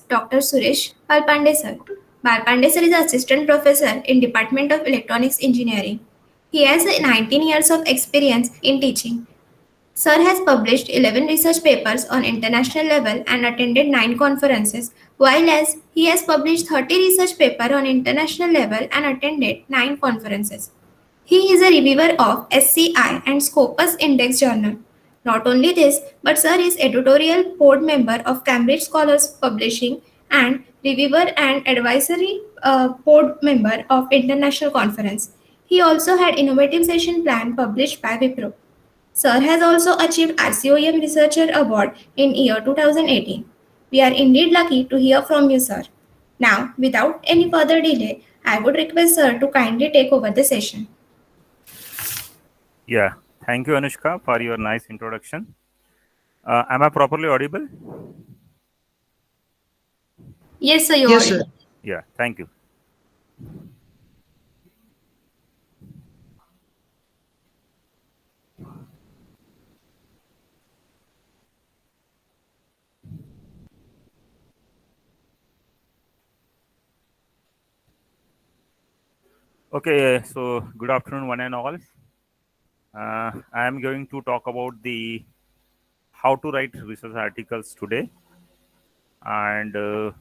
Dr. Suresh Balpande sir. Balpande sir is assistant professor in Department of Electronics Engineering. He has 19 years of experience in teaching. Sir has published 11 research papers on international level and attended 9 conferences, while as he has published 30 research papers on international level and attended 9 conferences. He is a reviewer of SCI and Scopus Index Journal. Not only this, but Sir is editorial board member of Cambridge Scholars Publishing and reviewer and advisory board member of International Conference. He also had innovative session plan published by Wipro. Sir has also achieved RCOM Researcher Award in year 2018. We are indeed lucky to hear from you, sir. Now, without any further delay, I would request sir to kindly take over the session. Yeah, thank you, Anushka, for your nice introduction. Am I properly audible? Yes, sir, you Yes, are. sir. Yeah, thank you. Okay, so good afternoon, one and all. I am going to talk about the how to write research articles today. And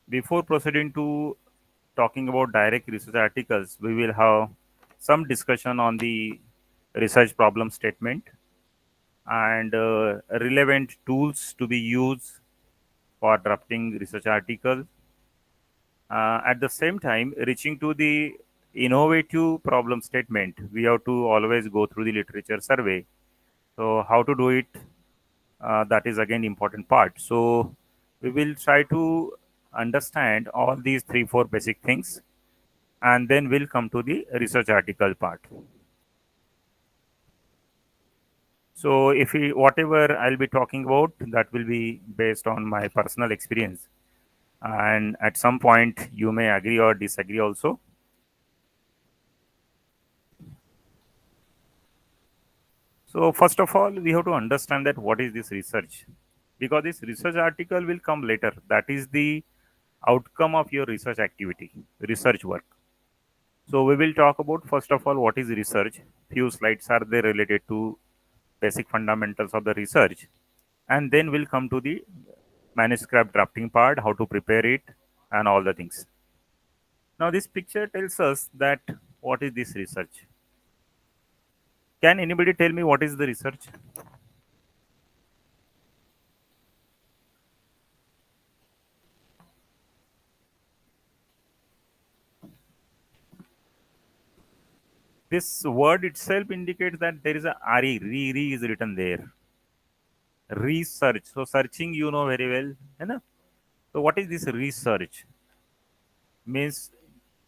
before proceeding to talking about direct research articles, we will have some discussion on the research problem statement and relevant tools to be used for drafting research articles. At the same time, reaching to the innovative problem statement, we have to always go through the literature survey. So how to do it, that is again important part. So we will try to understand all these 3 4 basic things, and then we'll come to the research article part. So if we, whatever I'll be talking about, that will be based on my personal experience, and at some point you may agree or disagree also. So first of all, we have to understand that what is this research, because this research article will come later. That is the outcome of your research activity, research work. So we will talk about first of all what is research. Few slides are there related to basic fundamentals of the research, and then we'll come to the manuscript drafting part, how to prepare it, and all the things. Now this picture tells us that what is this research. Can anybody tell me what is the research? This word itself indicates that there is a re, re is written there. Research. So searching, you know very well. You know? So what is this research? Means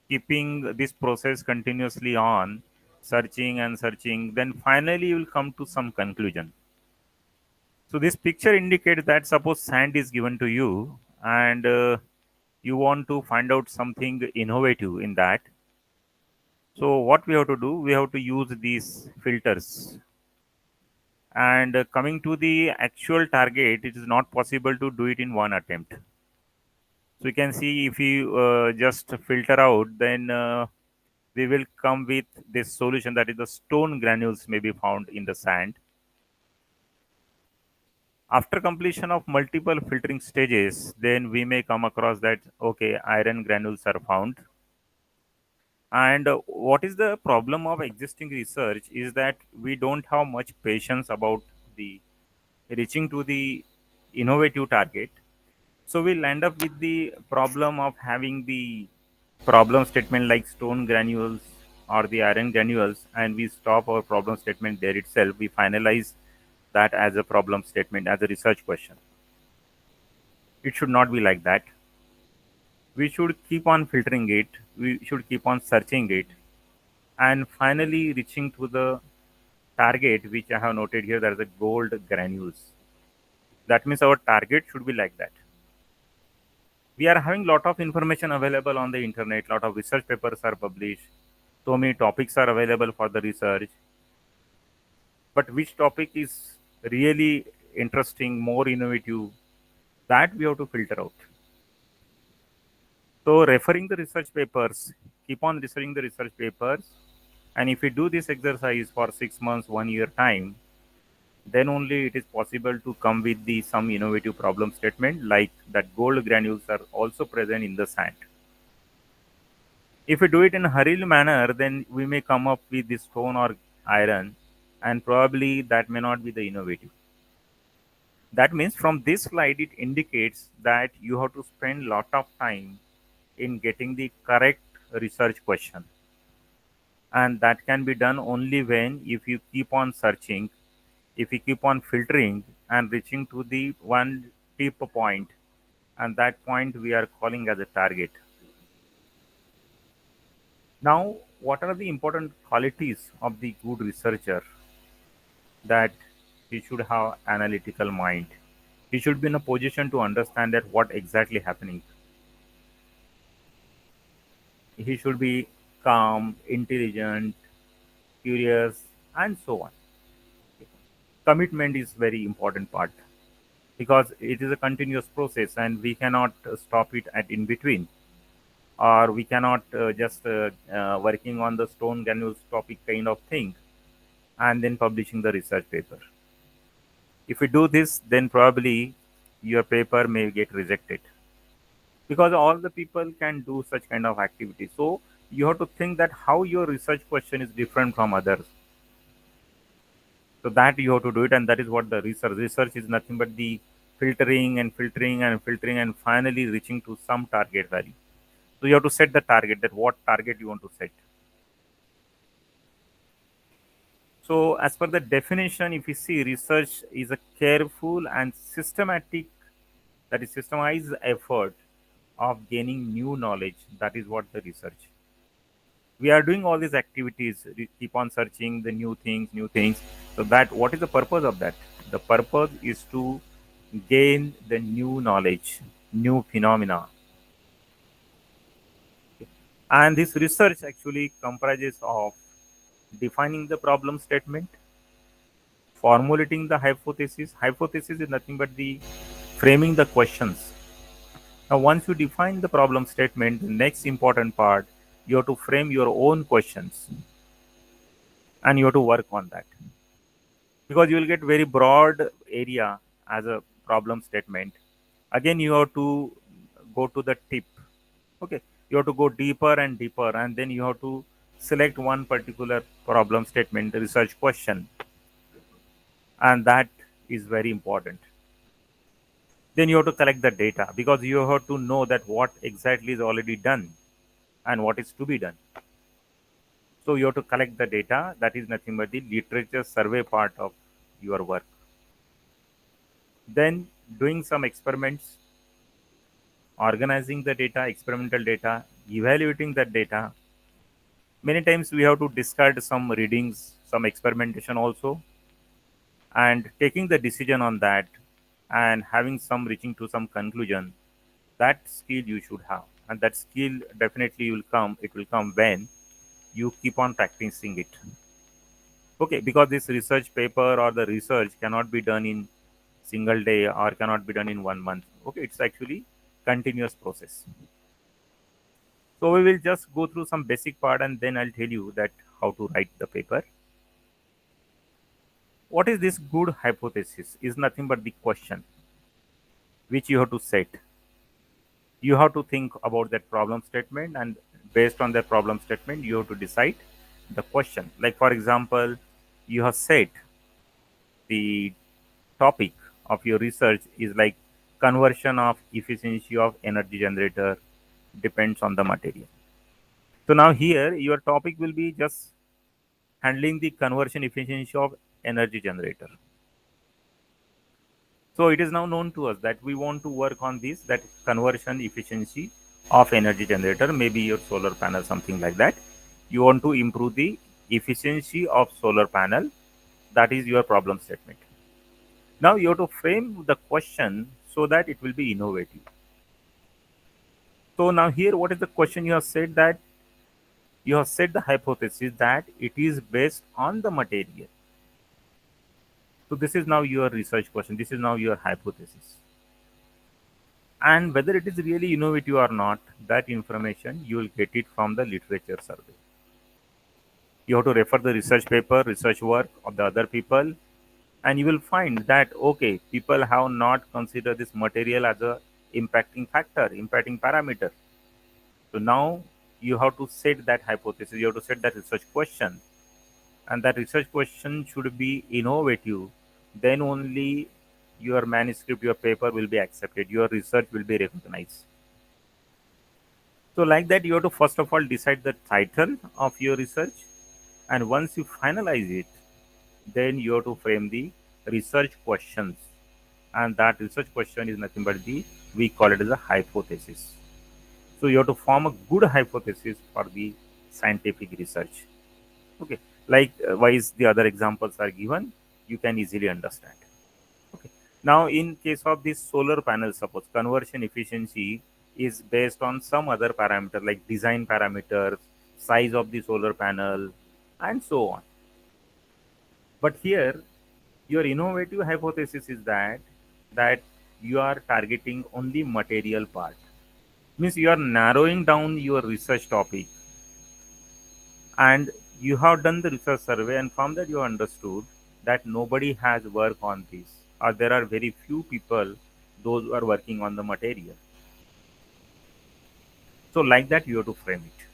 keeping this process continuously on, searching and searching, then finally you will come to some conclusion. So this picture indicates that suppose sand is given to you, and you want to find out something innovative in that. So what we have to do, we have to use these filters. And coming to the actual target, it is not possible to do it in one attempt. So you can see if you just filter out, then we will come with this solution, that is the stone granules may be found in the sand. After completion of multiple filtering stages, then we may come across that okay, iron granules are found. And what is the problem of existing research is that we don't have much patience about the reaching to the innovative target. So we'll end up with the problem of having the problem statement like stone granules or the iron granules, and we stop our problem statement there itself. We finalize that as a problem statement, as a research question. It should not be like that. We should keep on filtering it, we should keep on searching it, and finally reaching to the target, which I have noted here, that is the gold granules. That means our target should be like that. We are having lot of information available on the internet, lot of research papers are published, so many topics are available for the research, but which topic is really interesting, more innovative, that we have to filter out. So referring the research papers, keep on researching the research papers. And if you do this exercise for 6 months, 1 year time, then only it is possible to come with the some innovative problem statement like that gold granules are also present in the sand. If we do it in a hurried manner, then we may come up with the stone or iron, and probably that may not be the innovative. That means from this slide, it indicates that you have to spend lot of time in getting the correct research question, and that can be done only when if you keep on searching, if you keep on filtering and reaching to the one tip point, and that point we are calling as a target. Now, what are the important qualities of the good researcher? That he should have analytical mind. He should be in a position to understand that what exactly happening. He should be calm, intelligent, curious, and so on. Commitment is very important part because it is a continuous process and we cannot stop it at in between, or we cannot just working on the stone granules topic kind of thing and then publishing the research paper. If you do this, then probably your paper may get rejected because all the people can do such kind of activity. So you have to think that how your research question is different from others. So that you have to do it, and that is what the research. Research is nothing but the filtering and filtering and filtering and finally reaching to some target value. So you have to set the target, that what target you want to set. So as per the definition, if you see, research is a careful and systematic, that is systemized effort of gaining new knowledge. That is what the research. We are doing all these activities, we keep on searching the new things. So that what is the purpose of that? The purpose is to gain the new knowledge, new phenomena. And this research actually comprises of defining the problem statement, formulating the hypothesis. Hypothesis is nothing but the framing the questions. Now, once you define the problem statement, the next important part, you have to frame your own questions and you have to work on that because you will get very broad area as a problem statement. Again, you have to go to the tip. Okay, you have to go deeper and deeper, and then you have to select one particular problem statement, the research question, and that is very important. Then you have to collect the data because you have to know that what exactly is already done and what is to be done. So you have to collect the data. That is nothing but the literature survey part of your work. Then doing some experiments, organizing the data, experimental data, evaluating that data. Many times we have to discard some readings, some experimentation also, and taking the decision on that and having some reaching to some conclusion. That skill you should have, and that skill definitely will come. It will come when you keep on practicing it. Okay, because this research paper or the research cannot be done in single day or cannot be done in 1 month. Okay, it's actually continuous process. So we will just go through some basic part and then I'll tell you that how to write the paper. What is this good hypothesis? Is nothing but the question which you have to set. You have to think about that problem statement, and based on that problem statement, you have to decide the question. Like for example, you have said the topic of your research is like conversion of efficiency of energy generator depends on the material. So now here your topic will be just handling the conversion efficiency of energy generator. So it is now known to us that we want to work on this, that conversion efficiency of energy generator, maybe your solar panel, something like that. You want to improve the efficiency of solar panel. That is your problem statement. Now you have to frame the question so that it will be innovative. So now here, what is the question you have said? That you have said the hypothesis that it is based on the material. So this is now your research question. This is now your hypothesis. And whether it is really innovative or not, that information you will get it from the literature survey. You have to refer the research paper, research work of the other people, and you will find that okay, people have not considered this material as a impacting factor, impacting parameter. So now you have to set that hypothesis, you have to set that research question, and that research question should be innovative. Then only your manuscript, your paper will be accepted, your research will be recognized. So, like that, you have to first of all decide the title of your research, and once you finalize it, then you have to frame the research questions, and that research question is nothing but the we call it as a hypothesis. So, you have to form a good hypothesis for the scientific research. Okay, likewise, the other examples are given, you can easily understand. Okay. Now, in case of this solar panel, suppose conversion efficiency is based on some other parameter like design parameters, size of the solar panel, and so on. But here, your innovative hypothesis is that you are targeting only material part. Means you are narrowing down your research topic, and you have done the research survey, and from that you understood that nobody has worked on this, or there are very few people those who are working on the material. So like that you have to frame it.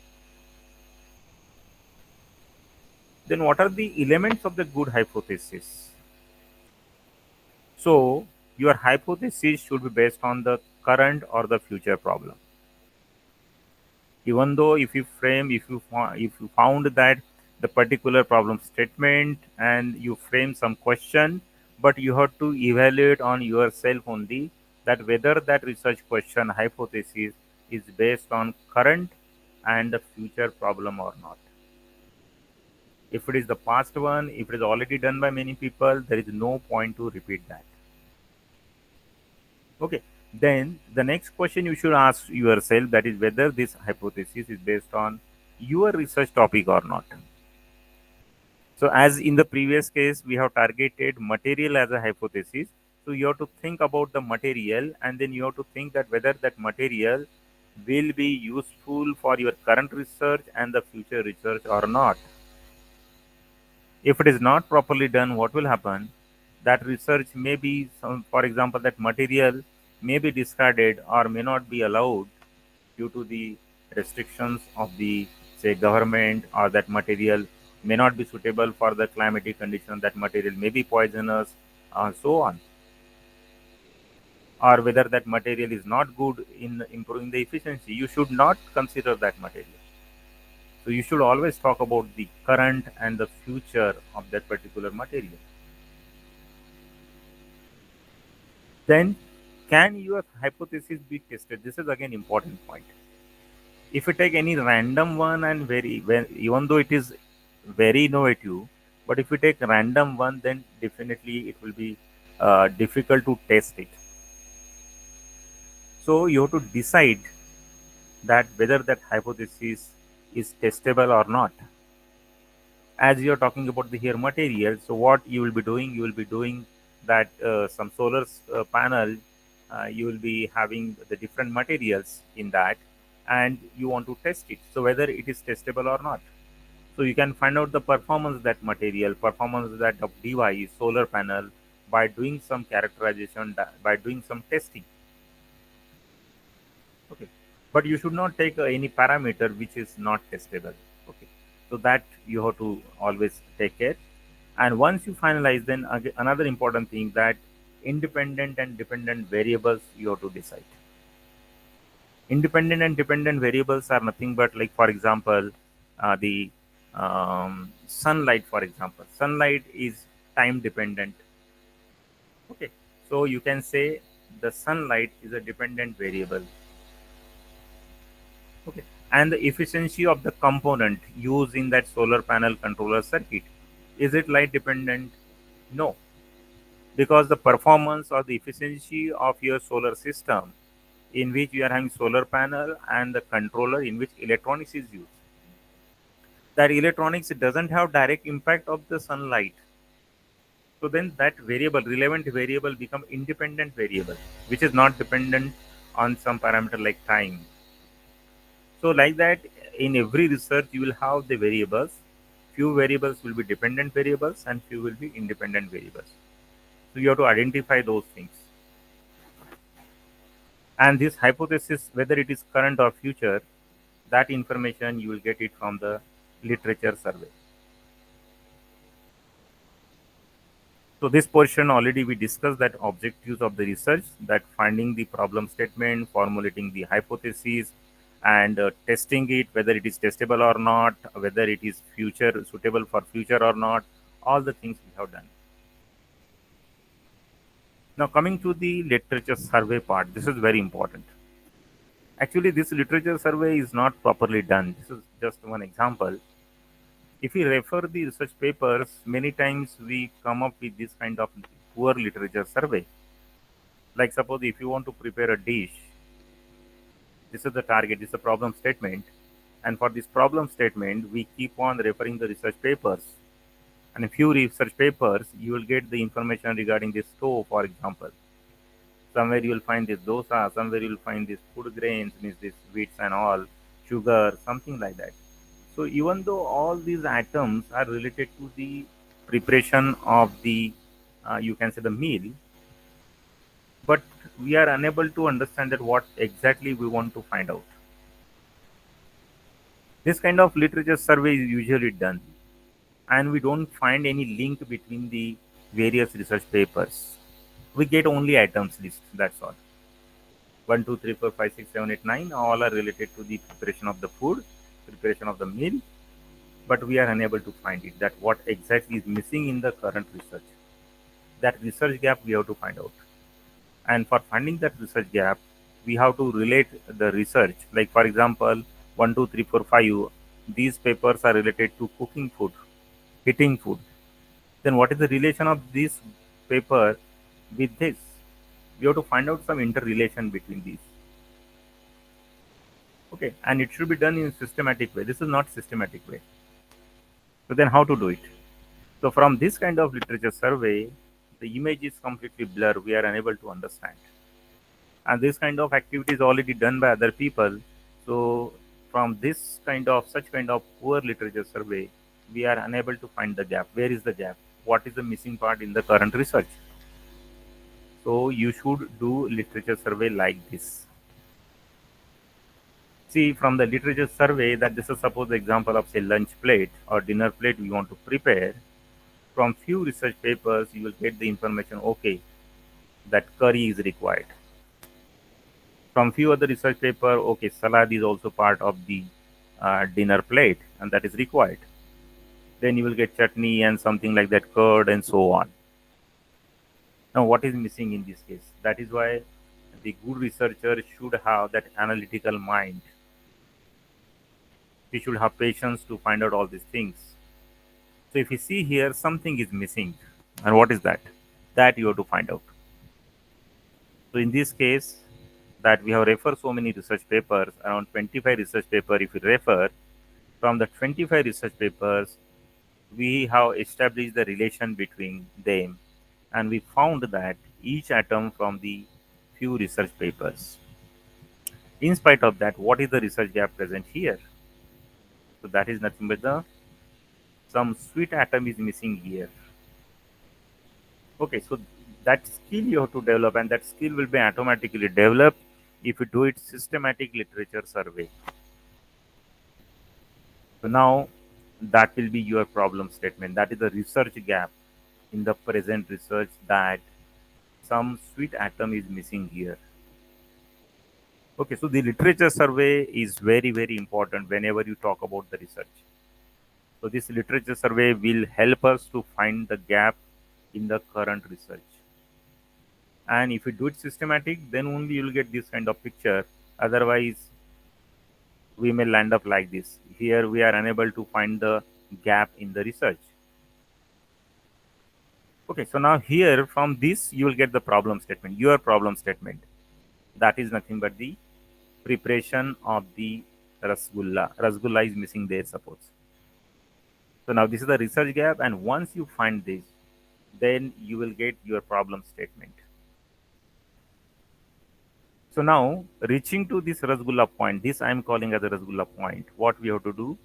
Then what are the elements of the good hypothesis? So your hypothesis should be based on the current or the future problem. Even though if you frame, if you found that the particular problem statement and you frame some question, but you have to evaluate on yourself only that whether that research question hypothesis is based on current and the future problem or not. If it is the past one, if it is already done by many people, there is no point to repeat that. Okay. Then the next question you should ask yourself, that is whether this hypothesis is based on your research topic or not. So as in the previous case, we have targeted material as a hypothesis. So you have to think about the material, and then you have to think that whether that material will be useful for your current research and the future research or not. If it is not properly done, what will happen? That research may be, for example, that material may be discarded or may not be allowed due to the restrictions of the say government, or that material may not be suitable for the climatic condition, that material may be poisonous, so on, or whether that material is not good in improving the efficiency, you should not consider that material. So you should always talk about the current and the future of that particular material. Then, can your hypothesis be tested? This is again important point. If you take any random one and even though it is very innovative, but if you take random one, then definitely it will be difficult to test it. So you have to decide that whether that hypothesis is testable or not. As you are talking about the here material, so what you will be doing, you will be doing that some solar panel, you will be having the different materials in that, and you want to test it, so whether it is testable or not. So you can find out the performance of that material, performance of that of device, solar panel, by doing some characterization, by doing some testing. Okay, but you should not take any parameter which is not testable. Okay, so that you have to always take care. And once you finalize, then again, another important thing, that independent and dependent variables you have to decide. Independent and dependent variables are nothing but, like for example, the sunlight. For example, sunlight is time dependent. Okay, so you can say the sunlight is a dependent variable. Okay, and the efficiency of the component used in that solar panel controller circuit, is it light dependent? No, because the performance or the efficiency of your solar system, in which you are having solar panel and the controller in which electronics is used, that electronics doesn't have direct impact of the sunlight. So then that variable, relevant variable, become independent variable, which is not dependent on some parameter like time. So like that, in every research, you will have the variables. Few variables will be dependent variables and few will be independent variables. So you have to identify those things. And this hypothesis, whether it is current or future, that information you will get it from the literature survey. So this portion already we discussed that objectives of the research, that finding the problem statement, formulating the hypothesis, and testing it, whether it is testable or not, whether it is future suitable for future or not, all the things we have done. Now coming to the literature survey part, this is very important. Actually, this literature survey is not properly done. This is just one example. If we refer the research papers, many times we come up with this kind of poor literature survey. Like suppose if you want to prepare a dish, this is the target, this is the problem statement. And for this problem statement, we keep on referring the research papers. And a few research papers, you will get the information regarding the stove, for example. Somewhere you will find this dosa, somewhere you will find this food grains, means this wheats and all, sugar, something like that. So even though all these items are related to the preparation of the, you can say the meal, but we are unable to understand that what exactly we want to find out. This kind of literature survey is usually done, and we don't find any link between the various research papers. We get only items list. That's all. 1, 2, 3, 4, 5, 6, 7, 8, 9. All are related to the preparation of the food, preparation of the meal, but we are unable to find it. That what exactly is missing in the current research. That research gap we have to find out. And for finding that research gap, we have to relate the research. Like for example, 1, 2, 3, 4, 5. These papers are related to cooking food, heating food. Then what is the relation of this paper with this? We have to find out some interrelation between these. Okay, and it should be done in a systematic way. This is not systematic way. So then how to do it? So from this kind of literature survey, the image is completely blurred. We are unable to understand. And this kind of activity is already done by other people. So from this kind of such kind of poor literature survey, we are unable to find the gap. Where is the gap? What is the missing part in the current research? So you should do literature survey like this. See, from the literature survey, that this is suppose the example of say lunch plate or dinner plate we want to prepare. From few research papers, you will get the information. Okay, that curry is required. From few other research paper, okay, salad is also part of the dinner plate, and that is required. Then you will get chutney and something like that, curd and so on. Now, what is missing in this case? That is why the good researcher should have that analytical mind. He should have patience to find out all these things. So if you see here, something is missing. And what is that? That you have to find out. So in this case, that we have referred so many research papers, around 25 research paper. If you refer from the 25 research papers, we have established the relation between them, and we found that each atom from the few research papers. In spite of that, what is the research gap present here? So that is nothing but the some sweet atom is missing here. Okay, so that skill you have to develop, and that skill will be automatically developed if you do it systematic literature survey. So now that will be your problem statement. That is the research gap in the present research, that some sweet atom is missing here. Okay, so the literature survey is very, very important whenever you talk about the research. So this literature survey will help us to find the gap in the current research. And if you do it systematic, then only you will get this kind of picture. Otherwise, we may land up like this. Here we are unable to find the gap in the research. Okay, so now here from this you will get the problem statement, your problem statement. That is nothing but the preparation of the rasgulla. Rasgulla is missing there, suppose. So now this is the research gap, and once you find this, then you will get your problem statement. So now, reaching to this Rasgulla point, this I am calling as a Rasgulla point. What we have to do,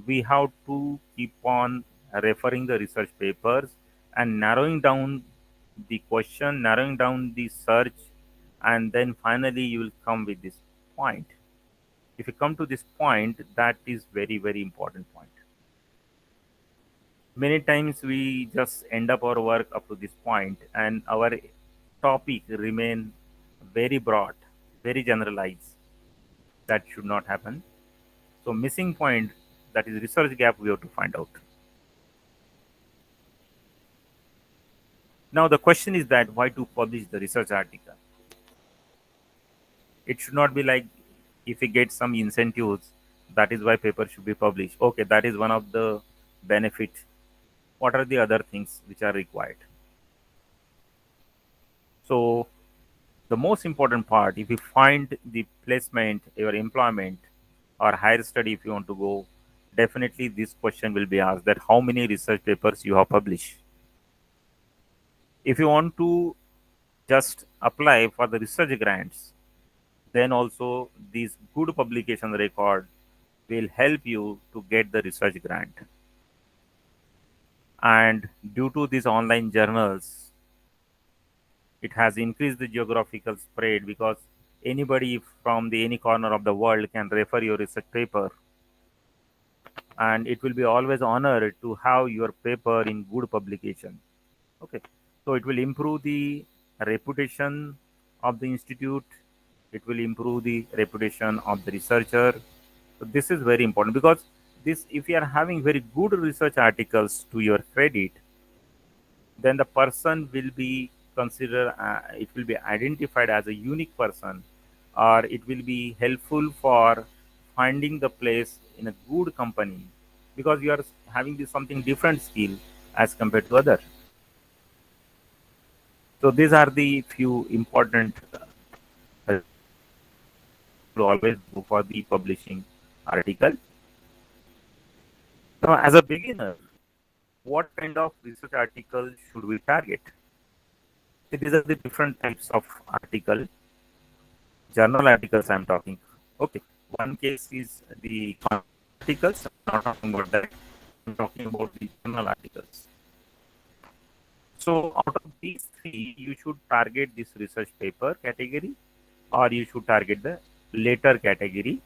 we have to keep on referring the research papers and narrowing down the question, narrowing down the search, and then finally you will come with this point. If you come to this point, that is very, very important point. Many times we just end up our work up to this point and our topic remain very broad, very generalized. That should not happen. So missing point, that is research gap, we have to find out. Now the question is that why to publish the research article? It should not be like if we get some incentives, that is why paper should be published. Okay, that is one of the benefit. What are the other things which are required? So the most important part, if you find the placement, your employment or higher study, if you want to go, definitely this question will be asked, that how many research papers you have published. If you want to just apply for the research grants, then also this good publication record will help you to get the research grant. And due to these online journals, it has increased the geographical spread, because anybody from the any corner of the world can refer your research paper, and it will be always honored to have your paper in good publication. Okay, so it will improve the reputation of the institute, it will improve the reputation of the researcher. So this is very important, because this, if you are having very good research articles to your credit, then the person will be considered, it will be identified as a unique person, or it will be helpful for finding the place in a good company, because you are having this something different skill as compared to other. So these are the few important to always go for the publishing article. Now, as a beginner, what kind of research article should we target? So these are the different types of article, journal articles I'm talking. Okay, one case is the articles. I'm not talking about that. I'm talking about the journal articles. So out of these three, you should target this research paper category, or you should target the later category.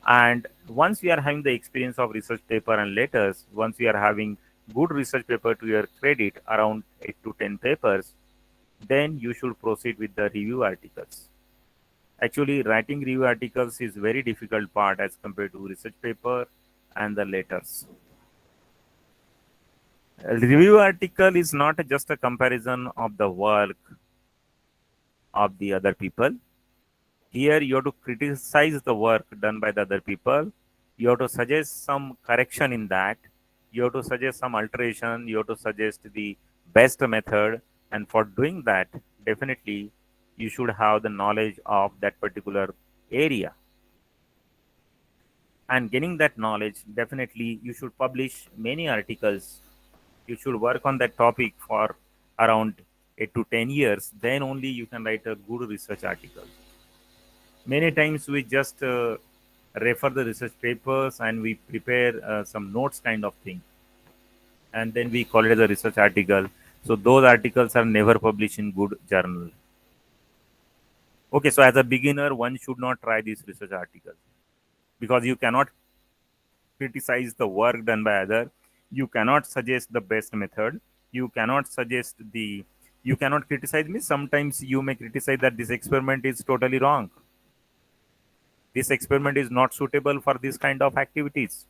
And once you are having the experience of research paper and letters, once you are having good research paper to your credit, around 8 to 10 papers, then you should proceed with the review articles. Actually, writing review articles is very difficult part as compared to research paper and the letters. A review article is not just a comparison of the work of the other people. Here you have to criticize the work done by the other people. You have to suggest some correction in that. You have to suggest some alteration. You have to suggest the best method. And for doing that, definitely you should have the knowledge of that particular area. And getting that knowledge, definitely you should publish many articles. You should work on that topic for around 8 to 10 years. Then only you can write a good research article. Many times we just refer the research papers and we prepare some notes kind of thing, and then we call it as a research article. So those articles are never published in good journal. Okay, so as a beginner, one should not try this research article, because you cannot criticize the work done by other. You cannot suggest the best method. You cannot suggest the, you cannot criticize me. Sometimes you may criticize that this experiment is totally wrong, this experiment is not suitable for this kind of activities.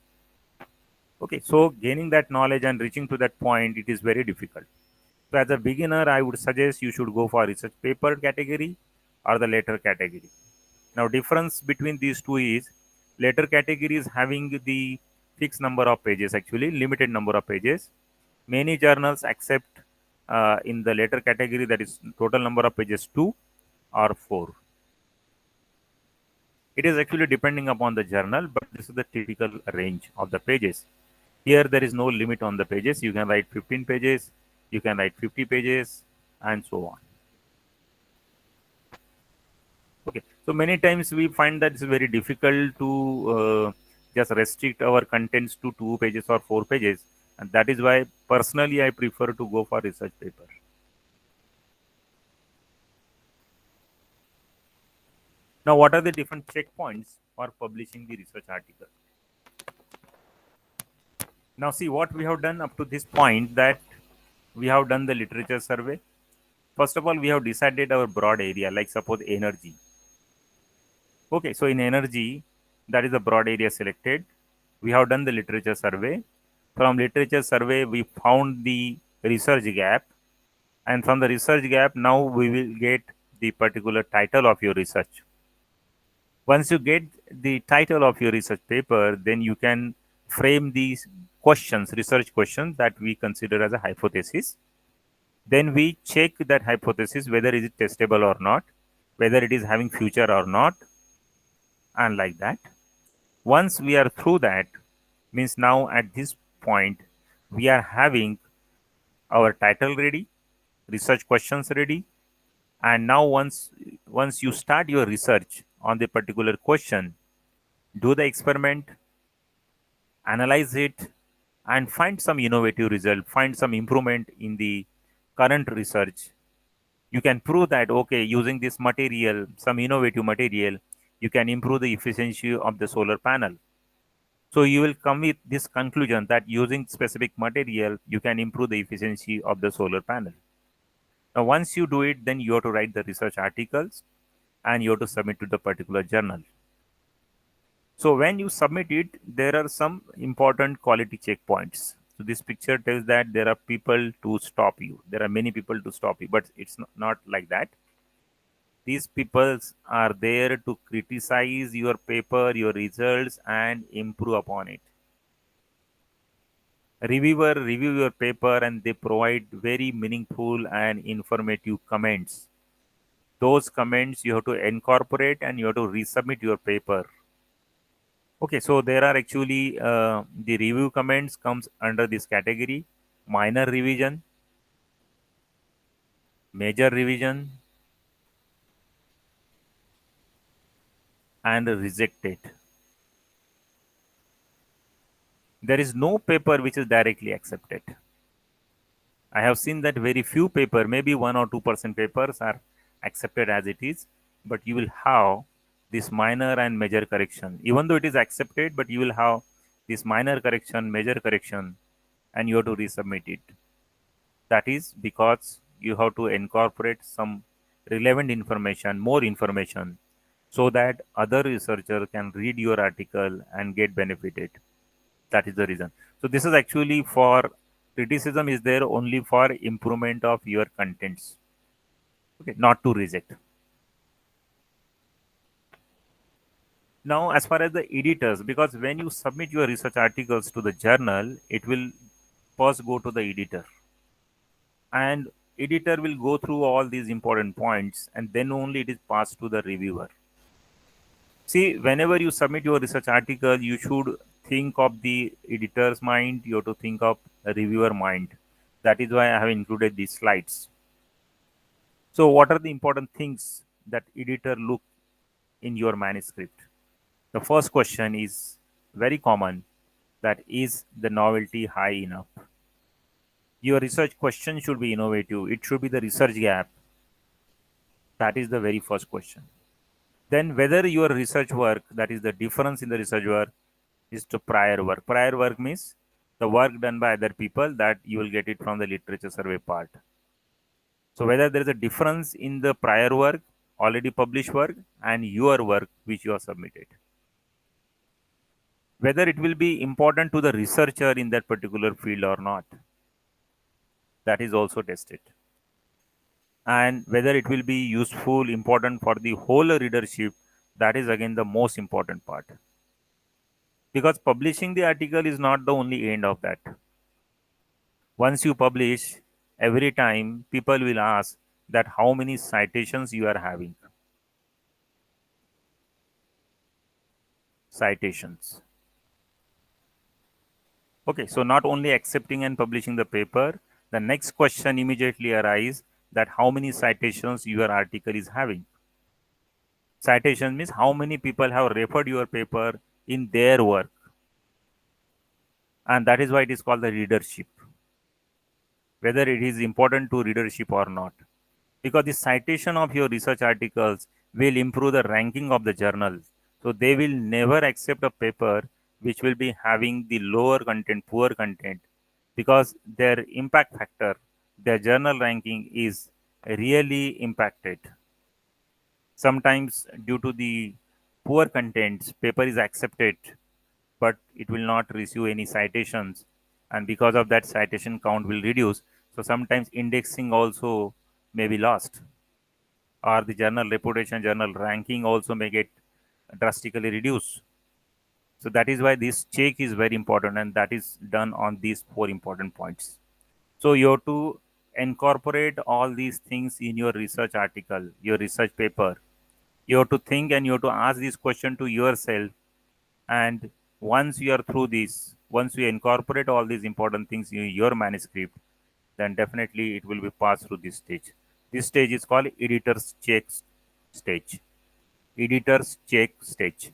Okay, so gaining that knowledge and reaching to that point, it is very difficult. So as a beginner, I would suggest you should go for research paper category or the letter category. Now difference between these two is, letter category is having the fixed number of pages, actually limited number of pages. Many journals accept in the letter category, that is total number of pages 2 or 4. It is actually depending upon the journal, but this is the typical range of the pages. Here there is no limit on the pages. You can write 15 pages, you can write 50 pages, and so on. Okay, So many times we find that it's very difficult to just restrict our contents to 2 pages or 4 pages, and that is why personally I prefer to go for research paper. Now, what are the different checkpoints for publishing the research article? Now, see what we have done up to this point, that we have done the literature survey. First of all, we have decided our broad area, like suppose energy. Okay, so in energy, that is the broad area selected. We have done the literature survey. From literature survey, we found the research gap, and from the research gap, now we will get the particular title of your research. Once you get the title of your research paper, then you can frame these questions, research questions that we consider as a hypothesis. Then we check that hypothesis whether is it testable or not, whether it is having future or not, and like that. Once we are through that, means now at this point we are having our title ready, research questions ready, and now once you start your research on the particular question, do the experiment, analyze it, and find some innovative result, find some improvement in the current research. You can prove that, okay, using this material, some innovative material, you can improve the efficiency of the solar panel. So you will come with this conclusion that using specific material, you can improve the efficiency of the solar panel. Now, once you do it, then you have to write the research articles and you have to submit to the particular journal. So when you submit it, there are some important quality checkpoints. So this picture tells that there are people to stop you. There are many people to stop you, but it's not like that. These people are there to criticize your paper, your results, and improve upon it. Reviewer review your paper and they provide very meaningful and informative comments. Those comments you have to incorporate and you have to resubmit your paper. Okay, so there are actually the review comments comes under this category: minor revision, major revision, and rejected. There is no paper which is directly accepted. I have seen that very few paper, maybe 1 or 2% papers are accepted as it is, but you will have this minor and major correction. Even though it is accepted, but you will have this minor correction, major correction, and you have to resubmit it. That is because you have to incorporate some relevant information, more information, so that other researcher can read your article and get benefited. That is the reason. So this is actually for criticism is there only for improvement of your contents. Okay, not to reject. Now, as far as the editors, because when you submit your research articles to the journal, it will first go to the editor, and editor will go through all these important points, and then only it is passed to the reviewer. See, whenever you submit your research article, you should think of the editor's mind, you have to think of a reviewer mind. That is why I have included these slides. So, what are the important things that editor look in your manuscript? The first question is very common, that is the novelty high enough? Your research question should be innovative. It should be the research gap. That is the very first question. Then whether your research work, that is the difference in the research work, is to prior work. Prior work means the work done by other people that you will get it from the literature survey part. So whether there is a difference in the prior work, already published work, and your work which you have submitted. Whether it will be important to the researcher in that particular field or not. That is also tested. And whether it will be useful, important for the whole readership, that is again the most important part. Because publishing the article is not the only end of that. Once you publish, every time people will ask that how many citations you are having. Citations. Okay, so not only accepting and publishing the paper, the next question immediately arises that how many citations your article is having. Citation means how many people have referred your paper in their work, and that is why it is called the readership, whether it is important to readership or not, because the citation of your research articles will improve the ranking of the journal. So they will never accept a paper which will be having the lower content, poor content, because their impact factor, their journal ranking is really impacted. Sometimes due to the poor contents, paper is accepted, but it will not receive any citations, and because of that citation count will reduce. So sometimes indexing also may be lost, or the journal reputation, journal ranking also may get drastically reduced. So that is why this check is very important, and that is done on these four important points. So you have to incorporate all these things in your research article, your research paper. You have to think and you have to ask this question to yourself. And once you are through this, once you incorporate all these important things in your manuscript, then definitely it will be passed through this stage. This stage is called editor's check stage. Editor's check stage.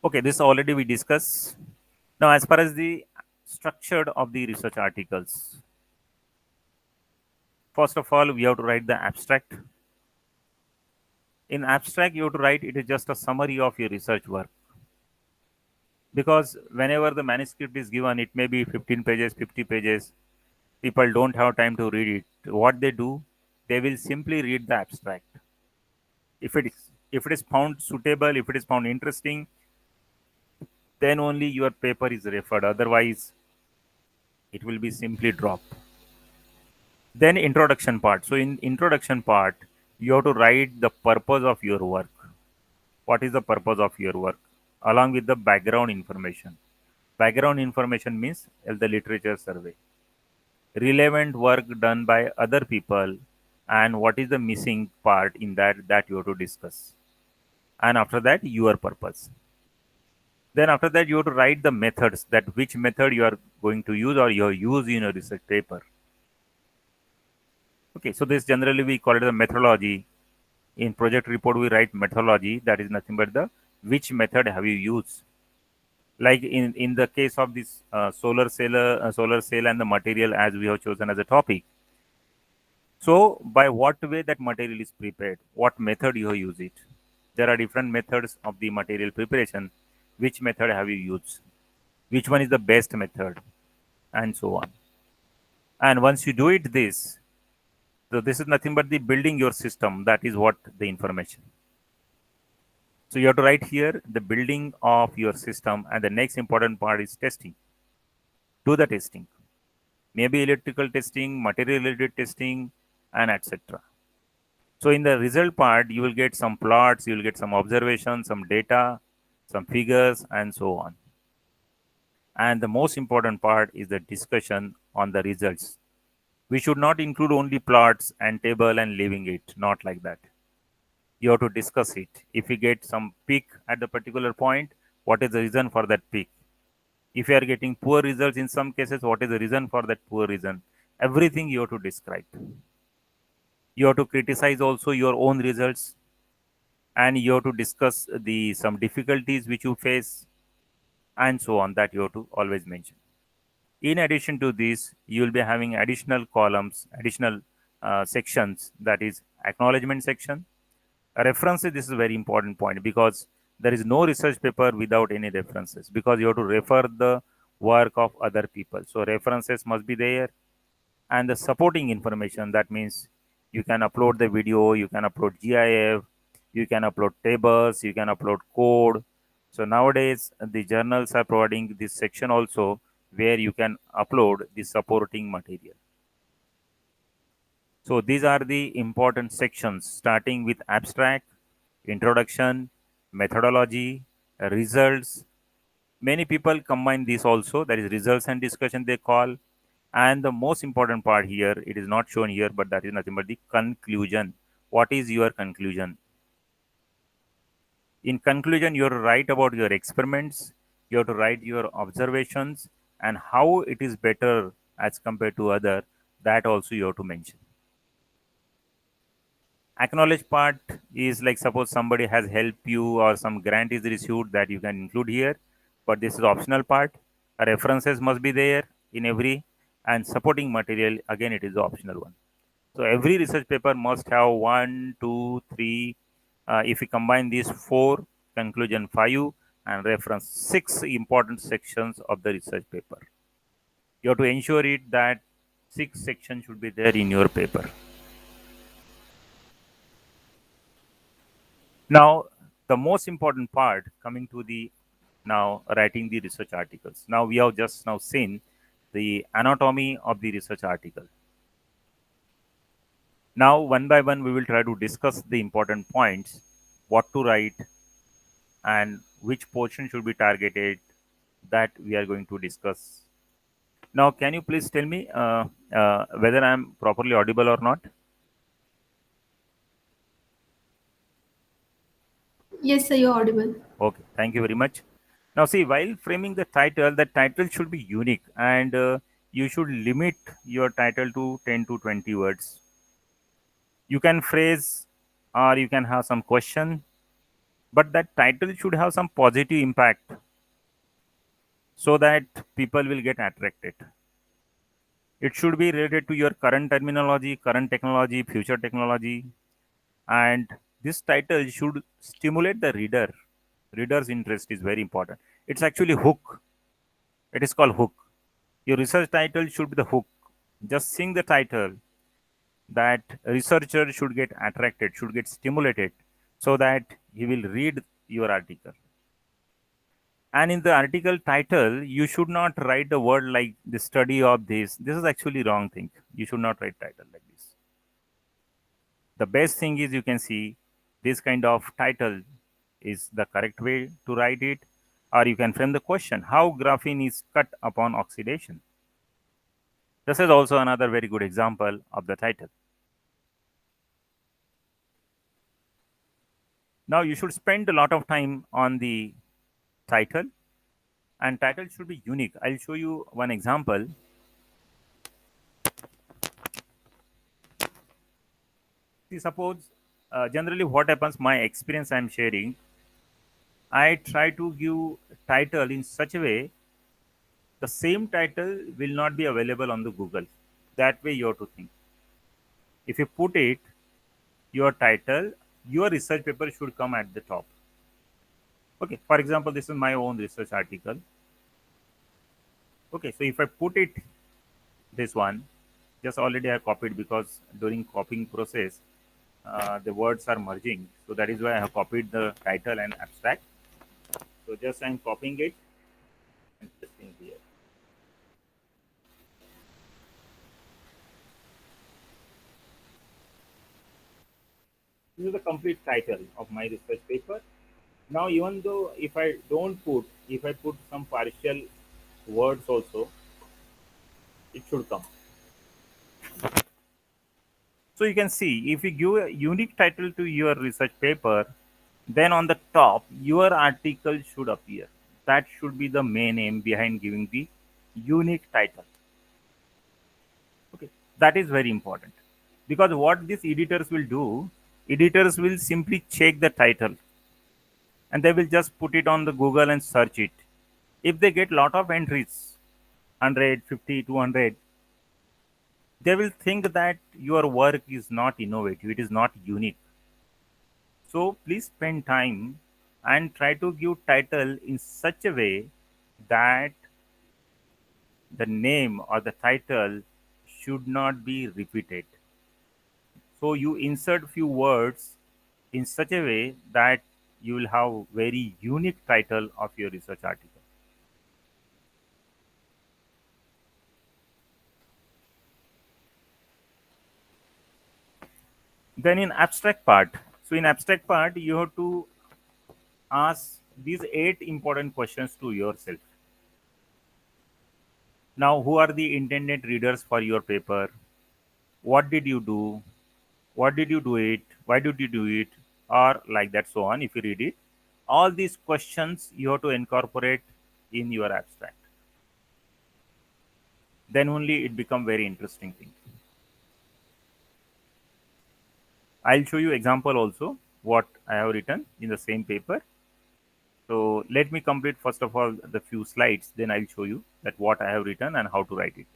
Okay, this already we discussed. Now, as far as the structure of the research articles, first of all, we have to write the abstract. In abstract, you have to write it is just a summary of your research work, because whenever the manuscript is given, it may be 15 pages, 50 pages. People don't have time to read it. What they do, they will simply read the abstract. If it is found suitable, if it is found interesting, then only your paper is referred. Otherwise, it will be simply dropped. Then introduction part. So in introduction part, you have to write the purpose of your work. What is the purpose of your work? Along with the background information. Background information means the literature survey, relevant work done by other people, and what is the missing part in that you have to discuss. And after that, your purpose. Then after that, you have to write the methods, that which method you are going to use or you use in a research paper. Okay, so this generally we call it the methodology. In project report, we write methodology. That is nothing but the which method have you used. Like in the case of this solar cell and the material as we have chosen as a topic. So by what way that material is prepared, what method you have used it. There are different methods of the material preparation. Which method have you used? Which one is the best method, and so on. And once you do it this, so this is nothing but the building your system. That is what the information. So you have to write here the building of your system, and the next important part is testing. Do the testing, maybe electrical testing, material related testing, and etc. So in the result part, you will get some plots, you will get some observations, some data, some figures, and so on. And the most important part is the discussion on the results. We should not include only plots and table and leaving it, not like that. You have to discuss it. If you get some peak at the particular point, what is the reason for that peak? If you are getting poor results in some cases, what is the reason for that poor reason? Everything you have to describe. You have to criticize also your own results, and you have to discuss the some difficulties which you face, and so on, that you have to always mention. In addition to this, you will be having additional columns, additional sections, that is acknowledgement section. References, this is a very important point, because there is no research paper without any references, because you have to refer the work of other people. So references must be there, and the supporting information, that means you can upload the video, you can upload GIF, you can upload tables, you can upload code. So nowadays the journals are providing this section also, where you can upload the supporting material. So these are the important sections, starting with abstract, introduction, methodology, results. Many people combine this also, that is results and discussion they call. And the most important part here, it is not shown here, but that is nothing but the conclusion. What is your conclusion? In conclusion, you have to write about your experiments, you have to write your observations, and how it is better as compared to other, that also you have to mention. Acknowledge part is like suppose somebody has helped you or some grant is issued, that you can include here, but this is optional part. References must be there in every, and supporting material again it is the optional one. So every research paper must have one, two, three. If we combine these four, conclusion five, and reference six important sections of the research paper. You have to ensure it that six sections should be there in your paper. Now, the most important part coming to the now writing the research articles. Now we have just now seen the anatomy of the research article. Now, one by one, we will try to discuss the important points, what to write, and which portion should be targeted, that we are going to discuss. Now, can you please tell me whether I am properly audible or not? Yes, sir, you're audible. Okay, thank you very much. Now, see, while framing the title should be unique, and you should limit your title to 10 to 20 words. You can phrase or you can have some question, but that title should have some positive impact so that people will get attracted. It should be related to your current terminology, current technology, future technology, and this title should stimulate the reader. Reader's interest is very important. It's actually hook. It is called hook. Your research title should be the hook. Just sing the title, that researcher should get attracted, should get stimulated, so that he will read your article. And in the article title, you should not write the word like the study of this. This is actually wrong thing. You should not write title like this. The best thing is you can see this kind of title is the correct way to write it, or you can frame the question how graphene is cut upon oxidation. This is also another very good example of the title. Now you should spend a lot of time on the title, and title should be unique. I'll show you one example. See, suppose generally what happens, my experience I'm sharing, I try to give title in such a way the same title will not be available on the Google. That way you have to think. If you put it, your title, your research paper should come at the top. Okay, for example, this is my own research article. Okay, so if I put it this one, just already I copied because during copying process, the words are merging. So that is why I have copied the title and abstract. So just I'm copying it and pasting here. This is the complete title of my research paper. Now, even though if I put some partial words also, it should come. So you can see if you give a unique title to your research paper, then on the top your article should appear. That should be the main aim behind giving the unique title. Okay, that is very important because what these editors will simply check the title and they will just put it on the Google and search it. If they get lot of entries, 100, 50, 200, they will think that your work is not innovative, it is not unique. So please spend time and try to give title in such a way that the name or the title should not be repeated. So you insert few words in such a way that you will have very unique title of your research article. Then in abstract part, so in abstract part you have to ask these 8 important questions to yourself. Now, who are the intended readers for your paper? What did you do? What did you do it? Why did you do it? Or like that, so on. If you read it, all these questions you have to incorporate in your abstract. Then only it become very interesting thing. I'll show you example also what I have written in the same paper. So let me complete first of all the few slides, then I'll show you that what I have written and how to write it.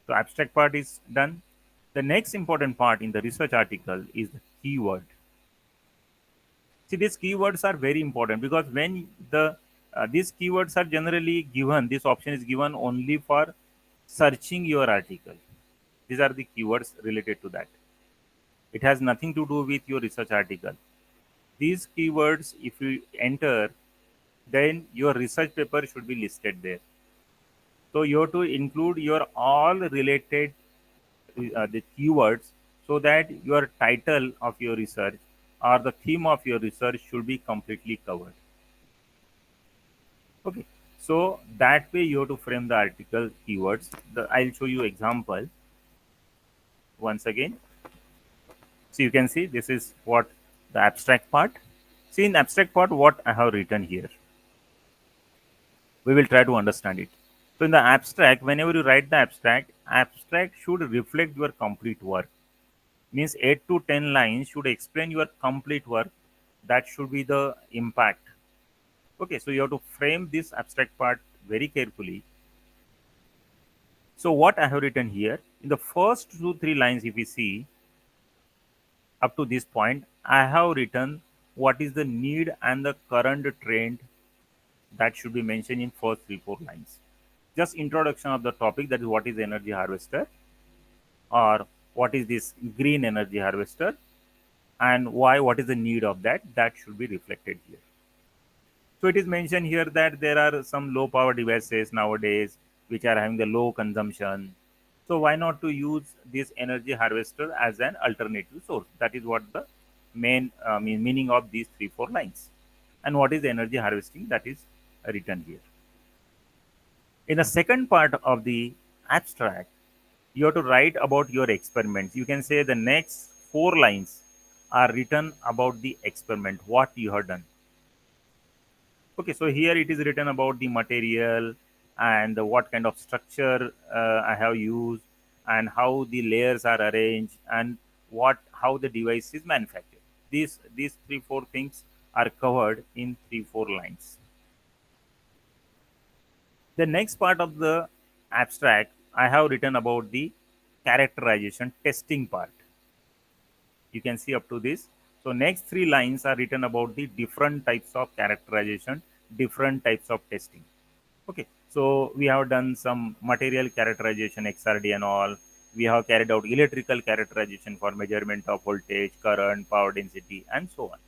So abstract part is done. The next important part in the research article is the keyword. See, these keywords are very important because when these keywords are generally given, this option is given only for searching your article. These are the keywords related to that. It has nothing to do with your research article. These keywords, if you enter, then your research paper should be listed there. So you have to include your all related the keywords so that your title of your research or the theme of your research should be completely covered. Okay, so that way you have to frame the article keywords. I'll show you example once again. So you can see this is what the abstract part. See, in abstract part what I have written here. We will try to understand it. So in the abstract, whenever you write the abstract should reflect your complete work. Means 8 to 10 lines should explain your complete work. That should be the impact. Okay, so you have to frame this abstract part very carefully. So what I have written here, in the first 2-3 lines, if we see up to this point, I have written what is the need and the current trend that should be mentioned in first 3-4 lines. Just introduction of the topic, that is what is energy harvester or what is this green energy harvester and why, what is the need of that should be reflected here. So it is mentioned here that there are some low power devices nowadays which are having the low consumption. So why not to use this energy harvester as an alternative source? That is what the main meaning of these 3-4 lines. And what is energy harvesting, that is written here. In the second part of the abstract, you have to write about your experiments. You can say the next 4 lines are written about the experiment, what you have done. Okay, so here it is written about the material and what kind of structure I have used and how the layers are arranged and how the device is manufactured. These 3-4 things are covered in 3-4 lines. The next part of the abstract, I have written about the characterization testing part. You can see up to this. So next 3 lines are written about the different types of characterization, different types of testing. Okay, so we have done some material characterization, XRD and all. We have carried out electrical characterization for measurement of voltage, current, power density, and so on.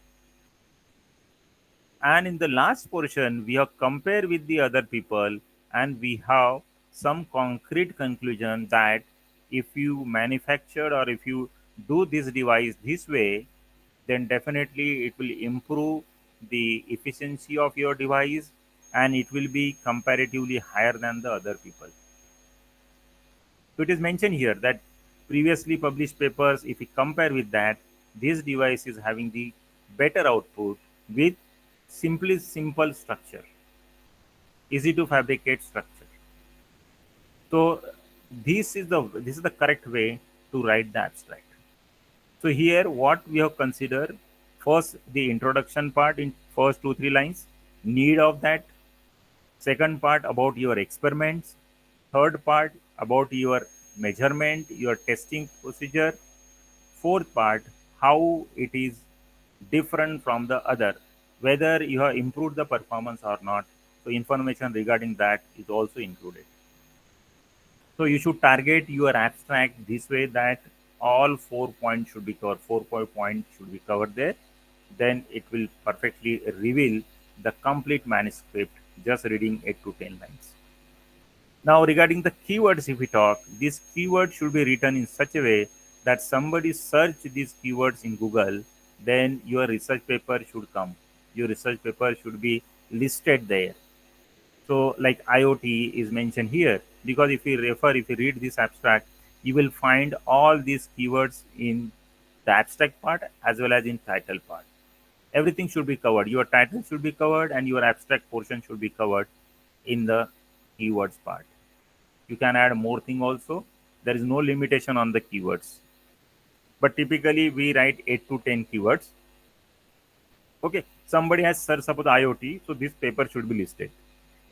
And in the last portion, we have compared with the other people and we have some concrete conclusion that if you manufacture or if you do this device this way, then definitely it will improve the efficiency of your device and it will be comparatively higher than the other people. So it is mentioned here that previously published papers, if we compare with that, this device is having the better output with simple structure, easy to fabricate structure. So this is the correct way to write the abstract. So here what we have considered, first the introduction part in first 2-3 lines, need of that, second part about your experiments, third part about your measurement, your testing procedure, fourth part how it is different from the other, whether you have improved the performance or not. So information regarding that is also included. So you should target your abstract this way that all 4 points should be covered, 4 points should be covered there. Then it will perfectly reveal the complete manuscript just reading 8 to 10 lines. Now regarding the keywords, if we talk, these keywords should be written in such a way that somebody search these keywords in Google, then your research paper should come. Your research paper should be listed there. So like IoT is mentioned here because if you read this abstract, you will find all these keywords in the abstract part as well as in title part. Everything should be covered. Your title should be covered and your abstract portion should be covered in the keywords part. You can add more thing also. There is no limitation on the keywords. But typically we write 8 to 10 keywords. Okay, somebody has searched suppose IoT, so this paper should be listed.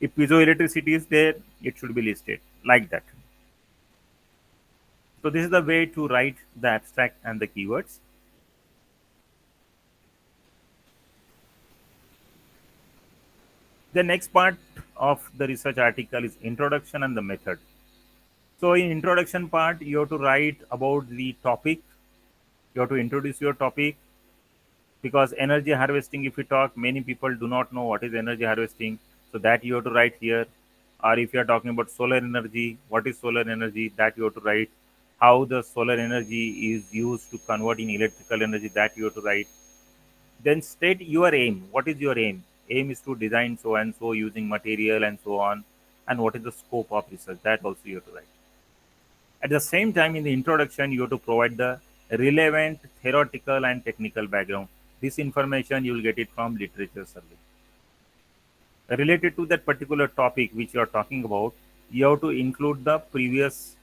If piezoelectricity is there, it should be listed like that. So this is the way to write the abstract and the keywords. The next part of the research article is introduction and the method. So in introduction part, you have to write about the topic. You have to introduce your topic, because energy harvesting, if we talk, many people do not know what is energy harvesting. So that you have to write here. Or if you are talking about solar energy, what is solar energy, that you have to write. How the solar energy is used to convert in electrical energy, that you have to write. Then state your aim. What is your aim? Aim is to design so and so using material and so on. And what is the scope of research, that also you have to write. At the same time, in the introduction, you have to provide the relevant theoretical and technical background. This information you will get it from literature survey. Related to that particular topic which you are talking about, you have to include the previous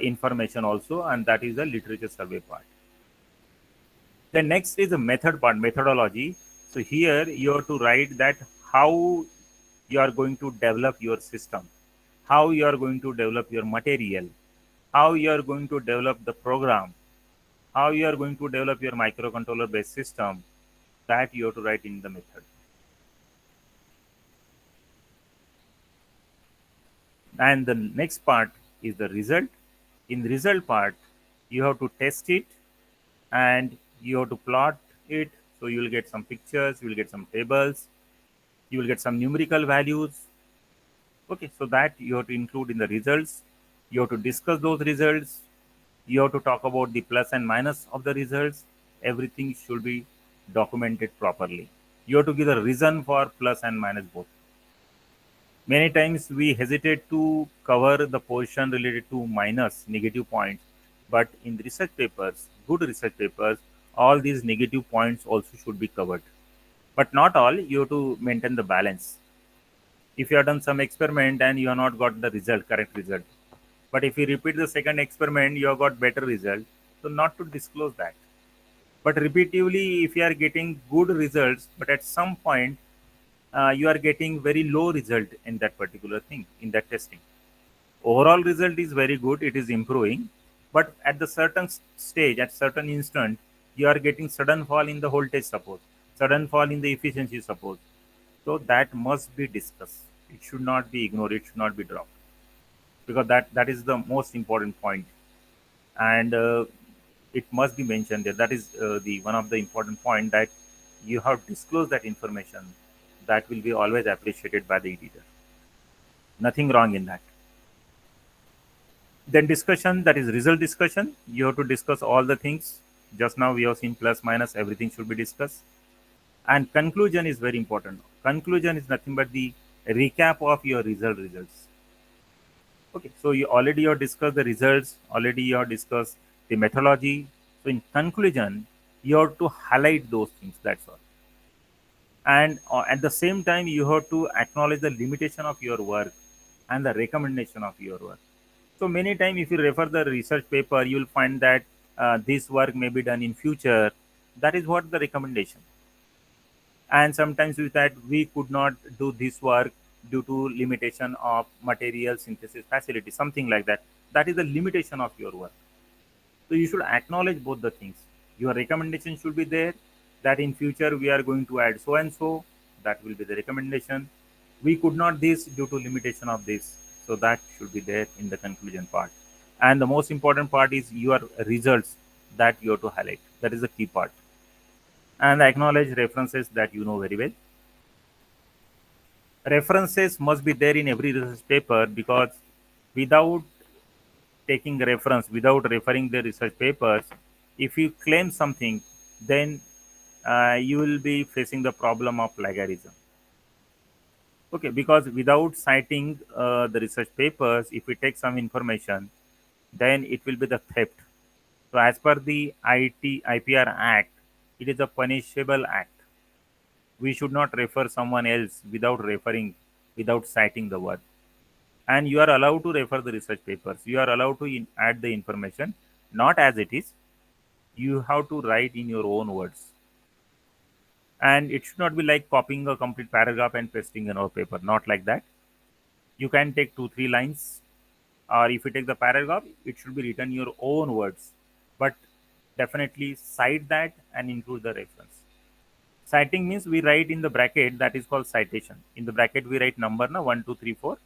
information also, and that is the literature survey part. The next is the method part, methodology. So here you have to write that how you are going to develop your system, how you are going to develop your material, how you are going to develop the program, how you are going to develop your microcontroller based system, that you have to write in the method. And the next part is the result. In the result part, you have to test it and you have to plot it. So you will get some pictures, you will get some tables, you will get some numerical values. Okay, so that you have to include in the results. You have to discuss those results. You have to talk about the plus and minus of the results. Everything should be documented properly. You have to give the reason for plus and minus both. Many times we hesitate to cover the portion related to minus negative points, but in the research papers, good research papers, all these negative points also should be covered. But not all, you have to maintain the balance. If you have done some experiment and you have not got the result, correct result, but if you repeat the second experiment, you have got better result, so not to disclose that. But repetitively, if you are getting good results, but at some point you are getting very low result in that particular thing, in that testing. Overall result is very good, it is improving, but at the certain stage, at certain instant, you are getting sudden fall in the voltage suppose, sudden fall in the efficiency suppose. So that must be discussed. It should not be ignored, it should not be dropped, because that is the most important point. And it must be mentioned there. That is the one of the important point, that you have disclosed that information. That will be always appreciated by the editor. Nothing wrong in that. Then discussion, that is result discussion. You have to discuss all the things. Just now we have seen plus minus, everything should be discussed. And conclusion is very important. Conclusion is nothing but the recap of your results. Okay, so you already have discussed the results, already you have discussed the methodology. So in conclusion, you have to highlight those things, that's all. And at the same time, you have to acknowledge the limitation of your work and the recommendation of your work. So many times, if you refer the research paper, you will find that this work may be done in future. That is what the recommendation. And sometimes with that, we could not do this work due to limitation of material synthesis facility, something like that. That is the limitation of your work. So you should acknowledge both the things. Your recommendation should be there, that in future we are going to add so and so. That will be the recommendation. We could not this due to limitation of this. So that should be there in the conclusion part. And the most important part is your results, that you have to highlight. That is the key part. And acknowledge references, that you know very well. References must be there in every research paper, because without taking reference, without referring the research papers, if you claim something, then you will be facing the problem of plagiarism. Okay, because without citing the research papers, if we take some information, then it will be the theft. So as per the IPR Act, it is a punishable act. We should not refer someone else without referring, without citing the word. and you are allowed to refer the research papers. You are allowed to add the information, not as it is. You have to write in your own words, and it should not be like copying a complete paragraph and pasting in our paper. Not like that. You can take 2 3 lines, or if you take the paragraph, it should be written in your own words, but definitely cite that and include the reference. Citing means we write in the bracket, that is called citation. In the bracket we write number na 1 2 3 4,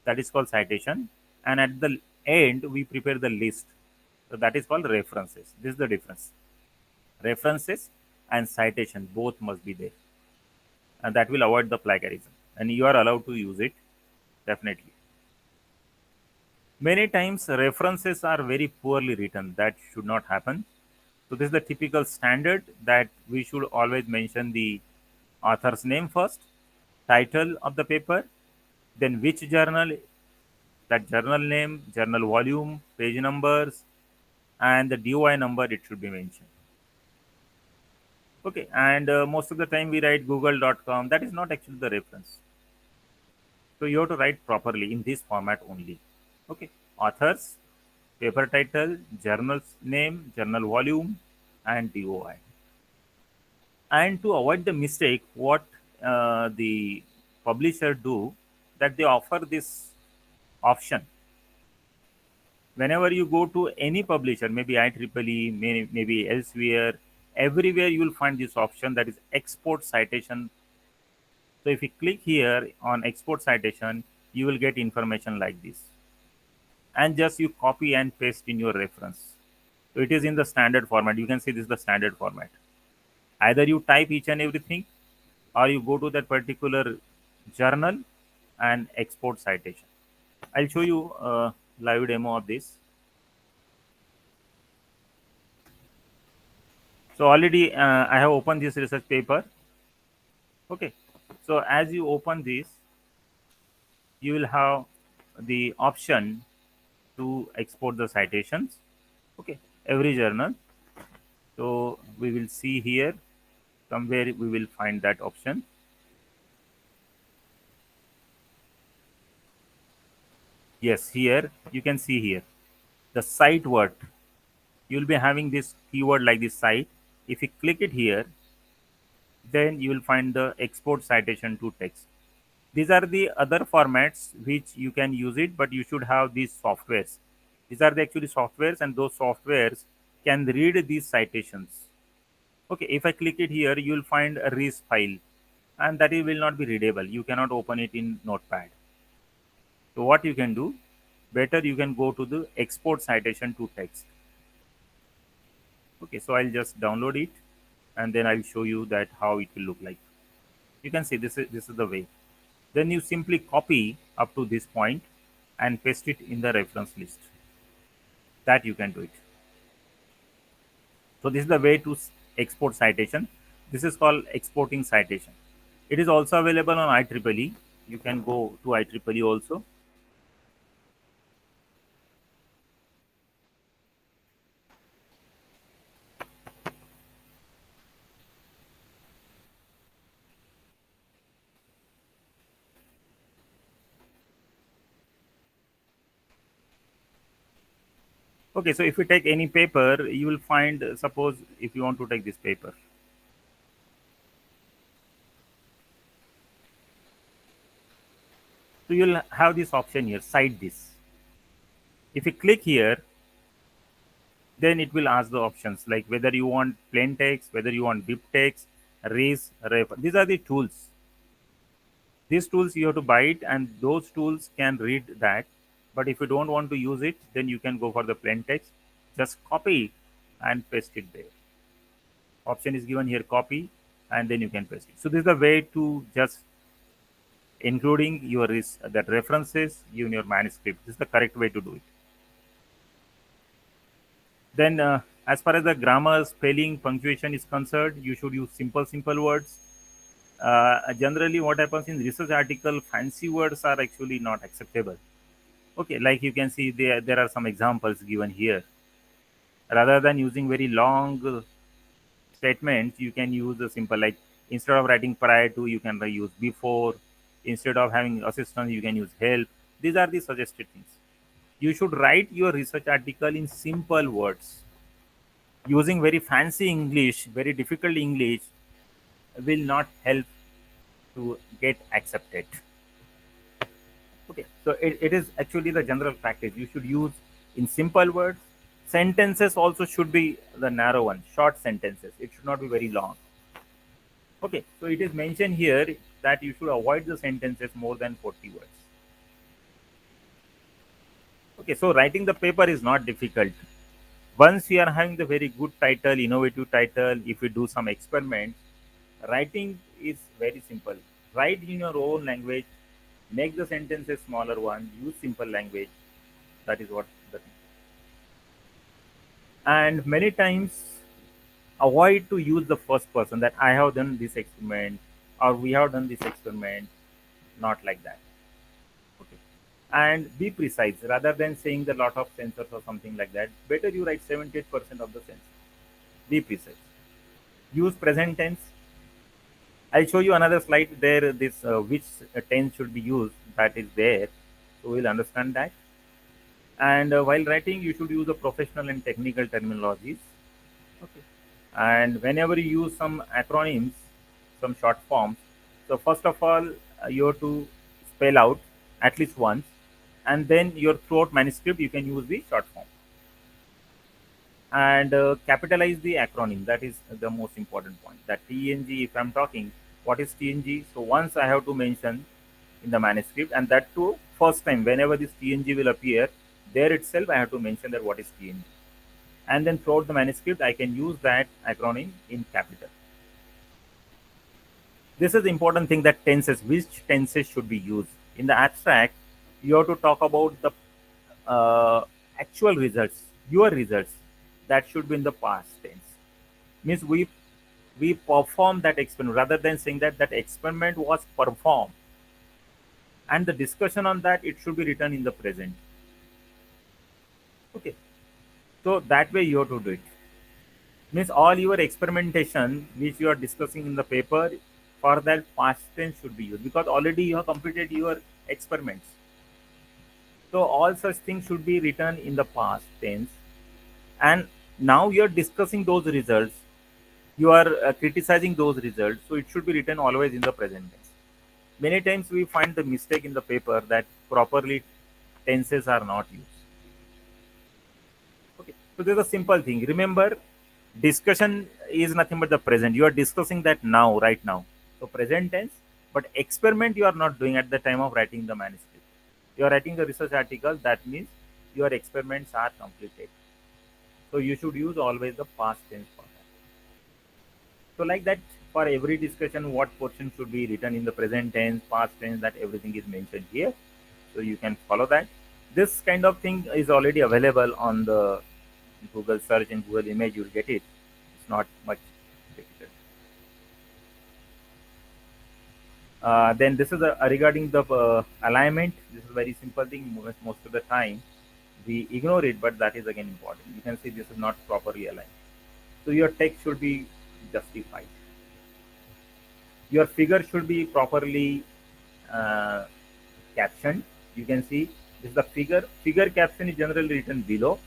that is called citation, and at the end we prepare the list, so that is called references. This is the difference. References and citation both must be there, and that will avoid the plagiarism, and you are allowed to use it definitely. Many times references are very poorly written. That should not happen. So this is the typical standard that we should always mention the author's name first, title of the paper, then which journal, that journal name, journal volume, page numbers, and the DOI number, it should be mentioned. Okay, and most of the time we write google.com. That is not actually the reference. So you have to write properly in this format only. Okay, authors, paper title, journal's name, journal volume, and DOI. And to avoid the mistake, what the publisher do, that they offer this option. Whenever you go to any publisher, maybe IEEE, maybe elsewhere, everywhere you will find this option, that is export citation. So if you click here on export citation, you will get information like this, and just you copy and paste in your reference. So it is in the standard format. You can see this is the standard format. Either you type each and everything, or you go to that particular journal and export citation. I'll show you a live demo of this. So already I have opened this research paper. Okay, so as you open this, you will have the option to export the citations. Okay, every journal. So we will see here, somewhere we will find that option. Yes, here you can see here the cite word. You will be having this keyword like this cite. If you click it here, then you will find the export citation to text. These are the other formats which you can use it, but you should have these softwares. These are the actually softwares, and those softwares can read these citations. Okay, if I click it here, you will find a RIS file, and that will not be readable. You cannot open it in Notepad. So what you can do, better you can go to the export citation to text. Okay, so I'll just download it, and then I'll show you that how it will look like. You can see this is the way. Then you simply copy up to this point and paste it in the reference list. That you can do it. So this is the way to export citation. This is called exporting citation. It is also available on IEEE. You can go to IEEE also. Okay, so if you take any paper, you will find, suppose if you want to take this paper. So you'll have this option here, cite this. If you click here, then it will ask the options like whether you want plain text, whether you want BibTeX, RIS, ref. These are the tools. These tools you have to buy it, and those tools can read that. But if you don't want to use it, then you can go for the plain text. Just copy it and paste it there. Option is given here, copy, and then you can paste it. So this is the way to just including your that references in your manuscript. This is the correct way to do it. Then as far as the grammar, spelling, punctuation is concerned, you should use simple words. Generally what happens in research article, fancy words are actually not acceptable. Okay, like you can see there are some examples given here. Rather than using very long statements, you can use a simple, like instead of writing prior to, you can use before. Instead of having assistance, you can use help. These are the suggested things. You should write your research article in simple words. Using very fancy English, very difficult English will not help to get accepted. Okay, so it is actually the general practice. You should use in simple words. Sentences also should be the narrow one, short sentences. It should not be very long. Okay, so it is mentioned here that you should avoid the sentences more than 40 words. Okay, so writing the paper is not difficult. Once you are having the very good title, innovative title, if you do some experiments, writing is very simple. Write in your own language, make the sentences smaller one, use simple language. That is what the thing. And many times avoid to use the first person that I have done this experiment or we have done this experiment, not like that. Okay. And be precise rather than saying the lot of sensors or something like that. Better you write 78% of the sensors. Be precise. Use present tense. I'll show you another slide there. This which tense should be used, that is there, so we'll understand that. And while writing, you should use the professional and technical terminologies. Okay. And whenever you use some acronyms, some short forms, so first of all, you have to spell out at least once, and then your throughout manuscript you can use the short form. And capitalize the acronym. That is the most important point. That TNG, if I'm talking, what is TNG? So once I have to mention in the manuscript, and that too first time, whenever this TNG will appear, there itself I have to mention that what is TNG. And then throughout the manuscript, I can use that acronym in capital. This is the important thing, that tenses, which tenses should be used. In the abstract, you have to talk about the actual results, your results, that should be in the past tense. Means we perform that experiment rather than saying that that experiment was performed. And the discussion on that, it should be written in the present. Okay. So that way you have to do it. Means all your experimentation which you are discussing in the paper, for that past tense should be used because already you have completed your experiments. So all such things should be written in the past tense. And now you are discussing those results. You are criticizing those results. So it should be written always in the present tense. Many times we find the mistake in the paper that properly tenses are not used. Okay. So there's a simple thing. Remember, discussion is nothing but the present. You are discussing that now, right now. So present tense, but experiment you are not doing at the time of writing the manuscript. You are writing the research article, that means your experiments are completed. So you should use always the past tense for that. So like that, for every discussion, what portion should be written in the present tense, past tense, that everything is mentioned here. So you can follow that. This kind of thing is already available on the Google search and Google image, you'll get it. It's not much difficult. Then this is regarding the alignment. This is a very simple thing. Most of the time we ignore it, but that is again important. You can see this is not properly aligned. So your text should be justified. Your figure should be properly captioned. You can see this is the figure. Figure caption is generally written below,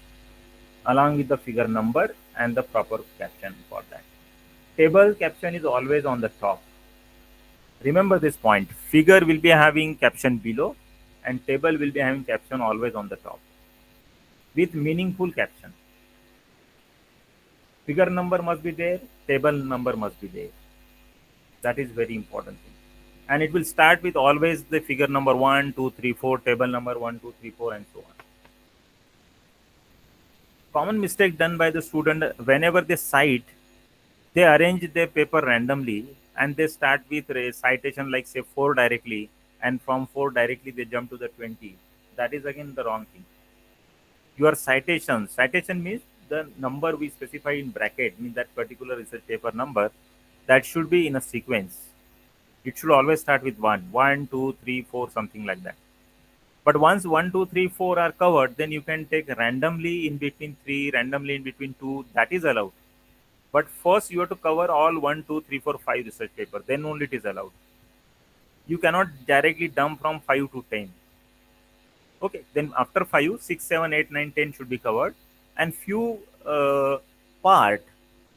along with the figure number and the proper caption for that. Table caption is always on the top. Remember this point. Figure will be having caption below and table will be having caption always on the top with meaningful caption. Figure number must be there, table number must be there. That is very important thing. And it will start with always the figure number 1, 2, 3, 4, table number 1, 2, 3, 4, and so on. Common mistake done by the student, whenever they cite, they arrange their paper randomly and they start with a citation like say 4 directly, and from 4 directly they jump to the 20. That is again the wrong thing. Your citation means the number we specify in bracket, means that particular research paper number, that should be in a sequence. It should always start with 1, 2, 3, 4, something like that. But once 1, 2, 3, 4 are covered, then you can take randomly in between 3, randomly in between 2, that is allowed. But first you have to cover all 1, 2, 3, 4, 5 research paper, then only it is allowed. You cannot directly dump from 5 to 10. Okay, then after 5, 6, 7, 8, 9, 10 should be covered, and few part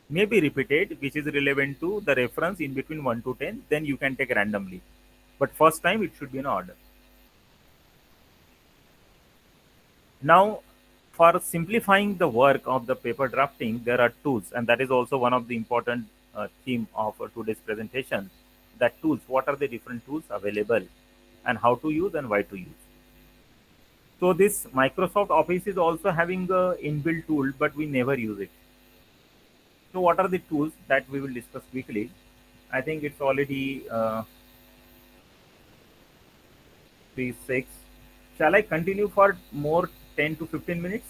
may be repeated which is relevant to the reference in between 1 to 10. Then you can take randomly, but first time it should be in order. Now, for simplifying the work of the paper drafting, there are tools, and that is also one of the important theme of today's presentation. That tools, what are the different tools available, and how to use and why to use. So this Microsoft Office is also having a inbuilt tool, but we never use it. So what are the tools that we will discuss quickly? I think it's already 3:06. Shall I continue for more 10 to 15 minutes?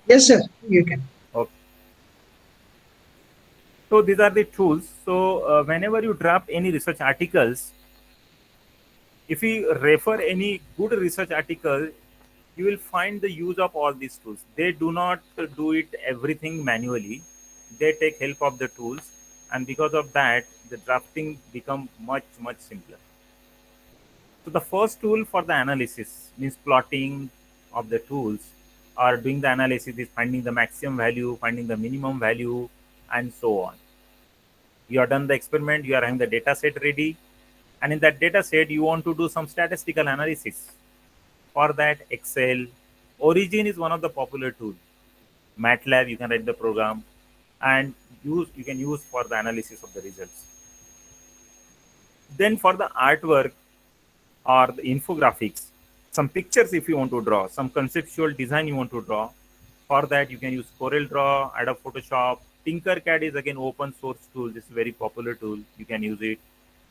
Yes, sir, you can. Okay. So these are the tools. So whenever you draft any research articles, if you refer any good research article, you will find the use of all these tools. They do not do it everything manually. They take help of the tools, and because of that, the drafting become much simpler. So the first tool for the analysis means plotting of the tools or doing the analysis is finding the maximum value, finding the minimum value, and so on. You have done the experiment, you are having the data set ready, and in that data set, you want to do some statistical analysis. For that, Excel, Origin is one of the popular tools. MATLAB, you can write the program, and you can use for the analysis of the results. Then for the artwork or the infographics, some pictures if you want to draw, some conceptual design you want to draw. For that, you can use Corel Draw, Adobe Photoshop. Tinkercad is again open source tool. This is a very popular tool. You can use it.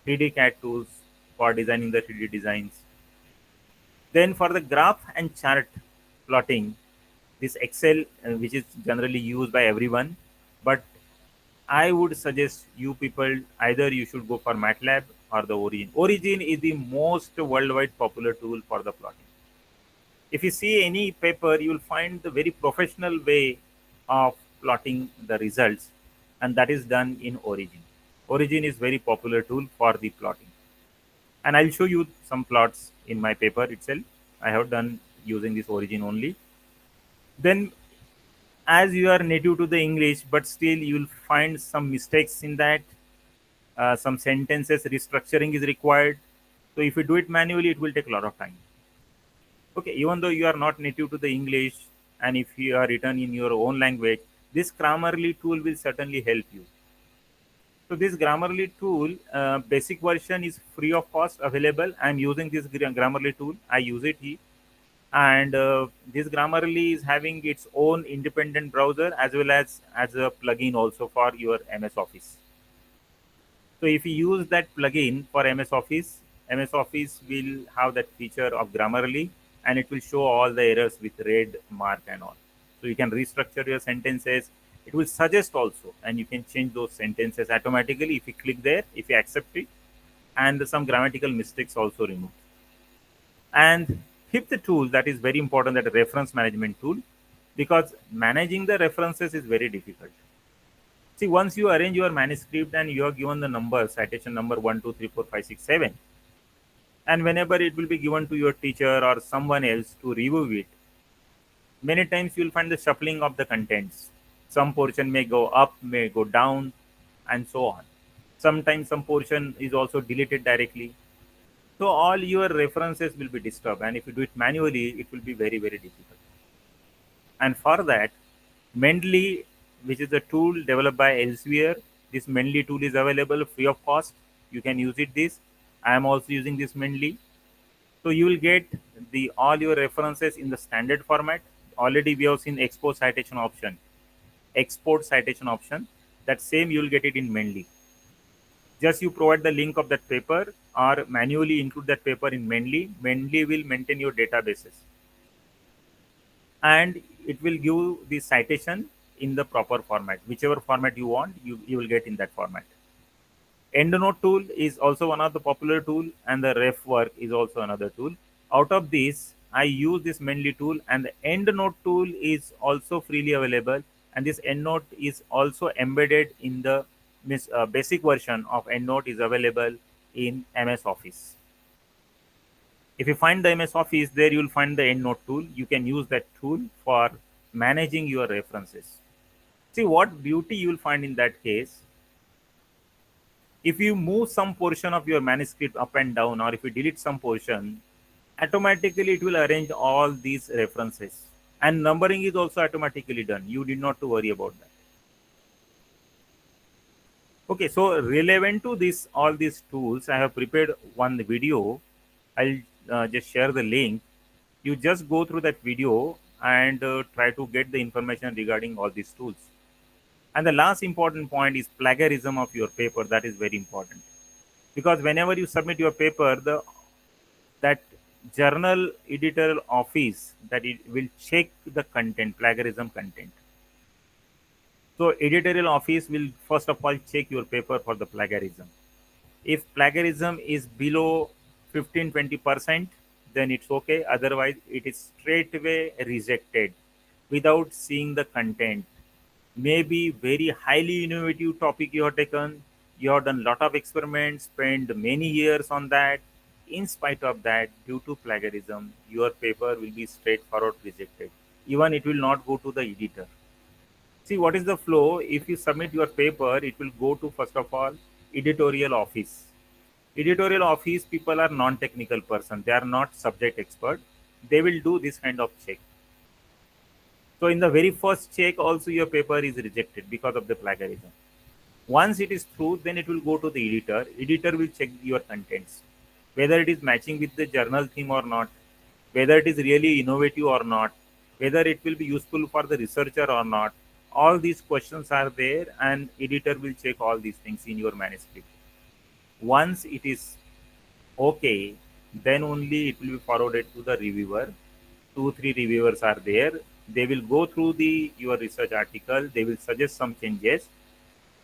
3D CAD tools for designing the 3D designs. Then for the graph and chart plotting, this Excel, which is generally used by everyone, but I would suggest you people either you should go for MATLAB or the Origin. Origin is the most worldwide popular tool for the plotting. If you see any paper, you will find the very professional way of plotting the results, and that is done in Origin. Origin is very popular tool for the plotting, and I'll show you some plots in my paper itself. I have done using this Origin only. Then, as you are native to the English, but still you will find some mistakes in that. Some sentences restructuring is required. So if you do it manually, it will take a lot of time. Okay, even though you are not native to the English, and if you are written in your own language, this Grammarly tool will certainly help you. So this Grammarly tool, basic version is free of cost available. I'm using this Grammarly tool. I use it here. And this Grammarly is having its own independent browser as well as a plugin also for your MS Office. So if you use that plugin for MS Office will have that feature of Grammarly, and it will show all the errors with red mark and all. So you can restructure your sentences. It will suggest also, and you can change those sentences automatically if you click there, if you accept it, and some grammatical mistakes also removed. And fifth tool that is very important, that reference management tool, because managing the references is very difficult. See, once you arrange your manuscript and you are given the number, citation number 1, 2, 3, 4, 5, 6, 7, and whenever it will be given to your teacher or someone else to review it, many times you will find the shuffling of the contents. Some portion may go up, may go down, and so on. Sometimes some portion is also deleted directly. So all your references will be disturbed, and if you do it manually, it will be very difficult. And for that, Mendeley, which is a tool developed by Elsevier, this Mendeley tool is available free of cost. You can use it. This I am also using this Mendeley. So you will get the all your references in the standard format. Already we have seen export citation option. That same you will get it in Mendeley. Just you provide the link of that paper or manually include that paper in Mendeley. Mendeley will maintain your databases, and it will give the citation in the proper format. Whichever format you want, you will get in that format. EndNote tool is also one of the popular tool, and the RefWork is also another tool. Out of these, I use this Mendeley tool, and the EndNote tool is also freely available, and this EndNote is also embedded in the means basic version of EndNote is available in MS Office. If you find the MS Office, there you will find the EndNote tool. You can use that tool for managing your references. See what beauty you will find in that case. If you move some portion of your manuscript up and down, or if you delete some portion, automatically it will arrange all these references. And numbering is also automatically done. You did not to worry about that. Okay, so relevant to this all these tools, I have prepared one video. I'll just share the link. You just go through that video and try to get the information regarding all these tools. And the last important point is plagiarism of your paper. That is very important, because whenever you submit your paper, the that journal editorial office that it will check the content, plagiarism content. So editorial office will first of all check your paper for the plagiarism. If plagiarism is below 15-20%, then it's okay. Otherwise, it is straight away rejected without seeing the content. Maybe very highly innovative topic you have taken. You have done lot of experiments, spent many years on that. In spite of that, due to plagiarism, your paper will be straightforward rejected. Even it will not go to the editor. See what is the flow. If you submit your paper, it will go to first of all editorial office. Editorial office people are non-technical person. They are not subject expert. They will do this kind of check. So in the very first check, also your paper is rejected because of the plagiarism. Once it is through, then it will go to the editor. Editor will check your contents, whether it is matching with the journal theme or not, whether it is really innovative or not, whether it will be useful for the researcher or not. All these questions are there, and editor will check all these things in your manuscript. Once it is okay, then only it will be forwarded to the reviewer. 2-3 reviewers are there. They will go through the your research article. They will suggest some changes.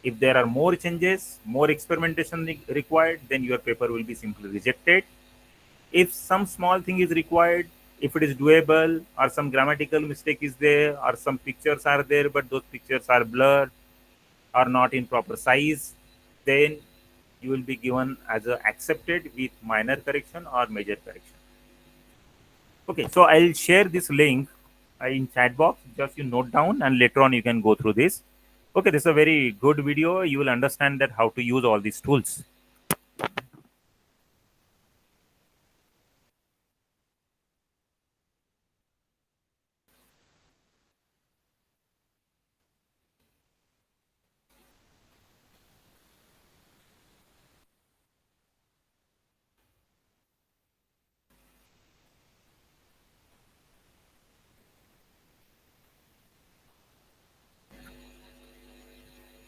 If there are more changes, more experimentation required, then your paper will be simply rejected. If some small thing is required, if it is doable, or some grammatical mistake is there, or some pictures are there but those pictures are blurred or not in proper size, then you will be given as a accepted with minor correction or major correction. Okay, so I'll share this link in chat box. Just you note down, and later on you can go through this. Okay, this is a very good video. You will understand that how to use all these tools.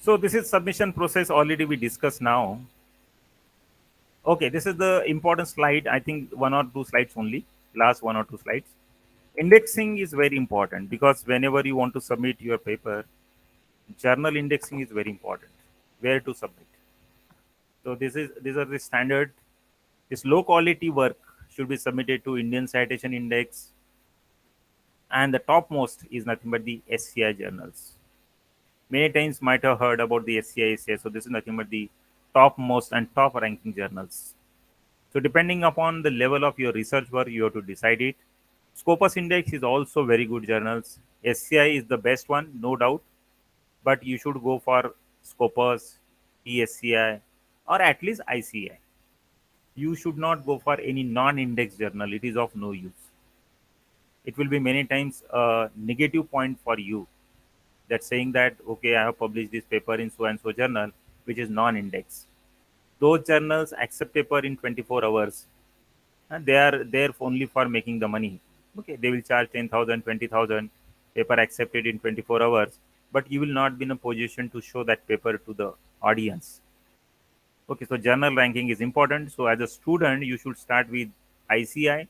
So this is submission process already we discussed now. Okay, this is the important slide. I think 1 or 2 slides only, last 1 or 2 slides. Indexing is very important, because whenever you want to submit your paper, journal indexing is very important. Where to submit? So these are the standard. This low quality work should be submitted to Indian Citation Index, and the topmost is nothing but the SCI journals. Many times might have heard about the SCI, SCI. So this is nothing but the topmost and top ranking journals. So depending upon the level of your research work, you have to decide it. Scopus Index is also very good journals. SCI is the best one, no doubt, but you should go for Scopus, ESCI, or at least ICI. You should not go for any non-index journal. It is of no use. It will be many times a negative point for you, that saying that, okay, I have published this paper in so and so journal, which is non-index. Those journals accept paper in 24 hours, and they are there only for making the money. Okay, they will charge 10,000, 20,000, paper accepted in 24 hours, but you will not be in a position to show that paper to the audience. Okay, so journal ranking is important. So as a student, you should start with ICI,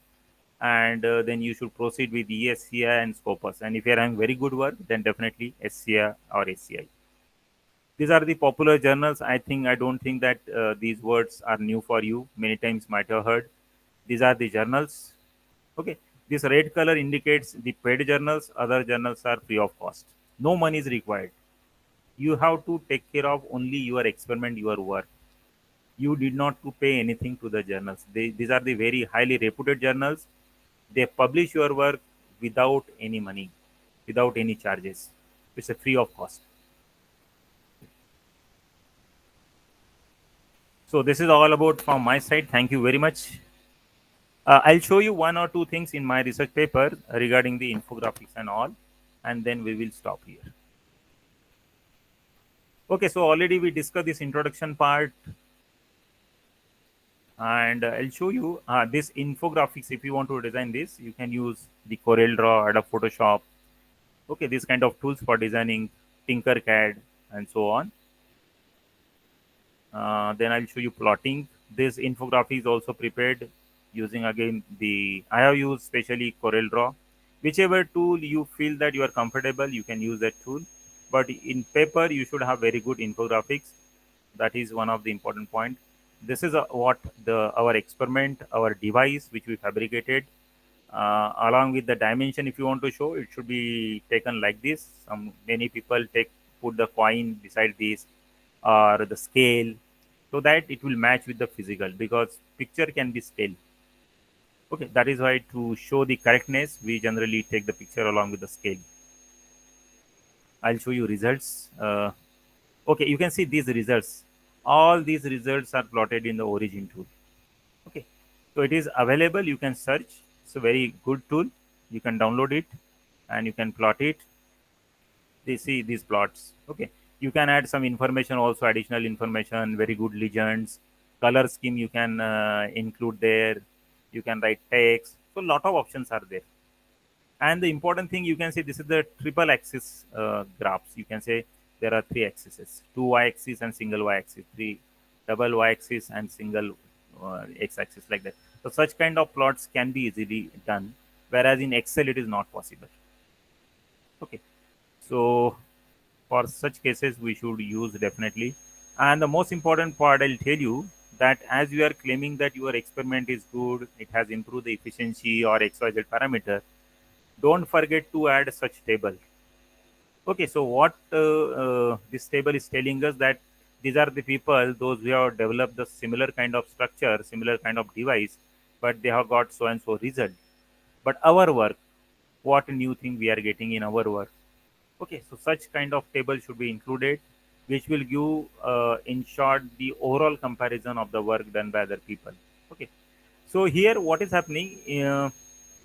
and then you should proceed with ESCI and Scopus. And if you are having very good work, then definitely SCI or SCI. These are the popular journals. I don't think that these words are new for you. Many times might have heard. These are the journals. Okay, this red color indicates the paid journals. Other journals are free of cost. No money is required. you have to take care of only your experiment, your work. You did not to pay anything to the journals. These are the very highly reputed journals. They publish your work without any money, without any charges. It's a free of cost. So this is all about from my side. Thank you very much. I'll show you one or two things in my research paper regarding the infographics and all, and then we will stop here. Okay, so already we discussed this introduction part, and I'll show you this infographics. If you want to design this, you can use the CorelDRAW, Adobe Photoshop. Okay, this kind of tools for designing, Tinkercad, and so on. Then I'll show you plotting. This infographic is also prepared using again the I have used specially CorelDRAW. Whichever tool you feel that you are comfortable, you can use that tool. But in paper, you should have very good infographics. That is one of the important point. This is what the our experiment, our device which we fabricated, along with the dimension. If you want to show, it should be taken like this. Many people put the coin beside this or the scale so that it will match with the physical, because picture can be stale. Okay, that is why to show the correctness we generally take the picture along with the scale. I'll show you results. Okay, you can see these results. All these results are plotted in the origin tool. Okay, so it is available, you can search. It's a very good tool. You can download it and you can plot it. They see these plots. Okay, you can add some information also, additional information, very good legends, color scheme you can include there. You can write text, so a lot of options are there. And the important thing, you can see this is the triple axis graphs. You can say there are three axes, two y-axis and single y-axis, three double y-axis and single x-axis, like that. So such kind of plots can be easily done, whereas in Excel it is not possible. Okay, so for such cases we should use definitely. And the most important part, I'll tell you that as you are claiming that your experiment is good, it has improved the efficiency or xyz parameter, don't forget to add such table. Okay, so what this table is telling us, that these are the people, those who have developed the similar kind of structure, similar kind of device, but they have got so and so result. But our work, what new thing we are getting in our work. Okay, so such kind of table should be included, which will give, in short, the overall comparison of the work done by other people. Okay, so here what is happening?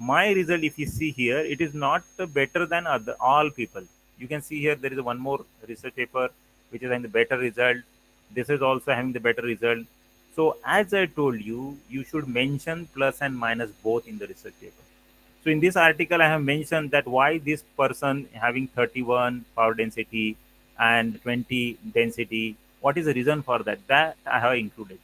My result, if you see here, it is not better than other all people. You can see here there is one more research paper which is having the better result. This is also having the better result. So as I told you, you should mention plus and minus both in the research paper. So in this article, I have mentioned that why this person having 31 power density and 20 density. What is the reason for that? That I have included.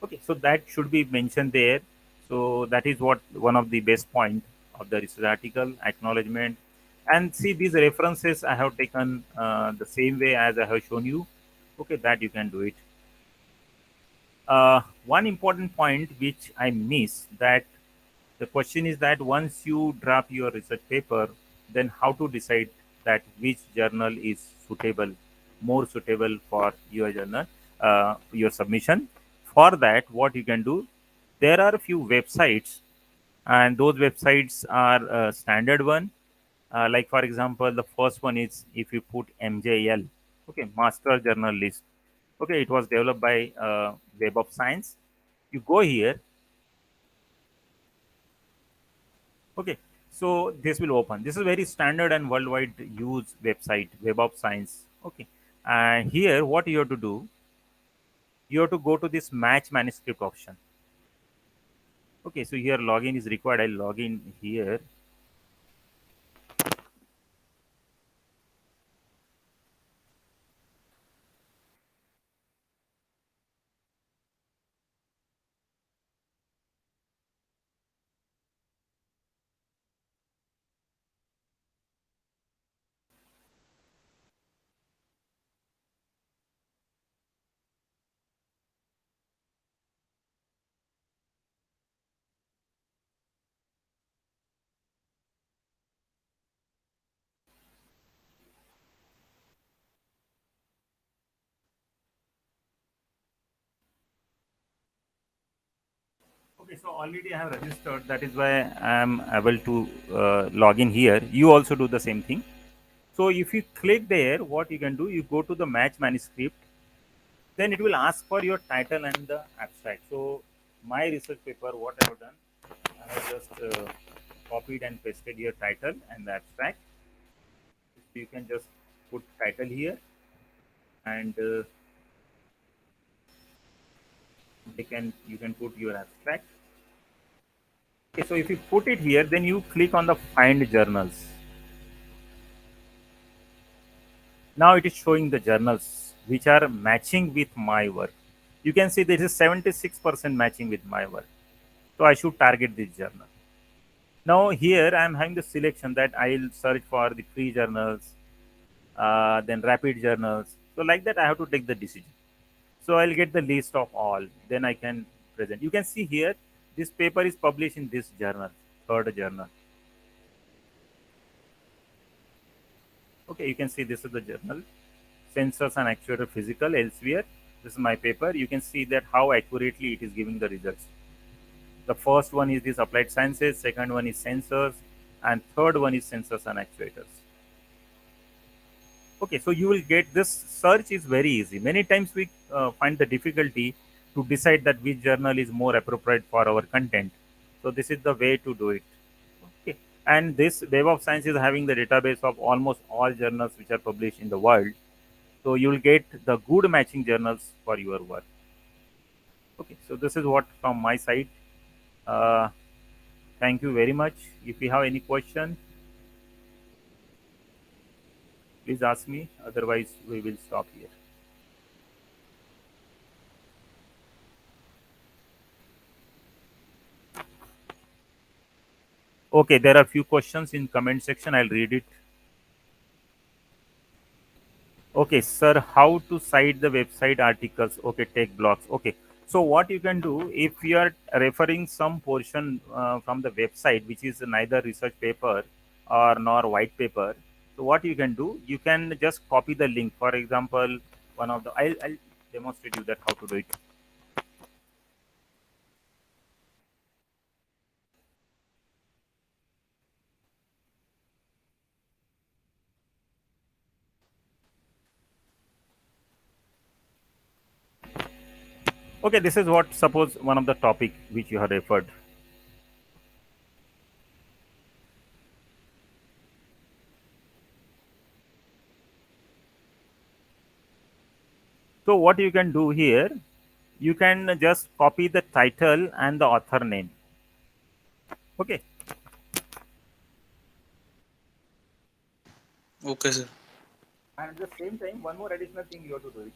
Okay, so that should be mentioned there. So that is what one of the best point of the research article acknowledgement. And see these references I have taken the same way as I have shown you. Okay, that you can do it. One important point which I miss, that the question is that once you draft your research paper, then how to decide that which journal is suitable, more suitable for your journal, your submission. For that, what you can do, there are a few websites, and those websites are standard one. Like for example, the first one is if you put MJL, okay, Master Journal List. Okay, it was developed by Web of Science. You go here. Okay, so this will open. This is very standard and worldwide used website, Web of Science. Okay, and here what you have to do, you have to go to this match manuscript option. Okay, so here login is required. I'll log in here. Okay, so already I have registered. That is why I am able to log in here. You also do the same thing. So if you click there, what you can do, you go to the match manuscript. Then it will ask for your title and the abstract. So my research paper, what I have done, I have just copied and pasted your title and the abstract. So you can just put title here, and you can put your abstract. Okay, so if you put it here, then you click on the find journals. Now it is showing the journals which are matching with my work. You can see this is 76% matching with my work. So I should target this journal. Now here I am having the selection that I will search for the free journals, then rapid journals. So like that I have to take the decision. So I'll get the list of all. Then I can present. You can see here this paper is published in this journal, third journal. Okay, you can see this is the journal, Sensors and Actuator Physical Elsewhere. This is my paper. You can see that how accurately it is giving the results. The first one is this applied sciences, second one is sensors, and third one is sensors and actuators. Okay, so you will get this search is very easy. Many times we find the difficulty to decide that which journal is more appropriate for our content. So this is the way to do it. Okay, and this Web of Science is having the database of almost all journals which are published in the world. So you will get the good matching journals for your work. Okay, so this is what from my side. Uh, thank you very much. If you have any question, please ask me. Otherwise, we will stop here. Okay, there are few questions in comment section. I'll read it. Okay, sir, how to cite the website articles? Okay, take blocks. Okay, so what you can do if you are referring some portion from the website which is neither research paper or nor white paper, so what you can do, you can just copy the link. For example, one of the I'll demonstrate you that how to do it. Okay, this is what suppose one of the topic which you have referred. So what you can do here, you can just copy the title and the author name. Okay. Okay, sir. And at the same time, one more additional thing you have to do is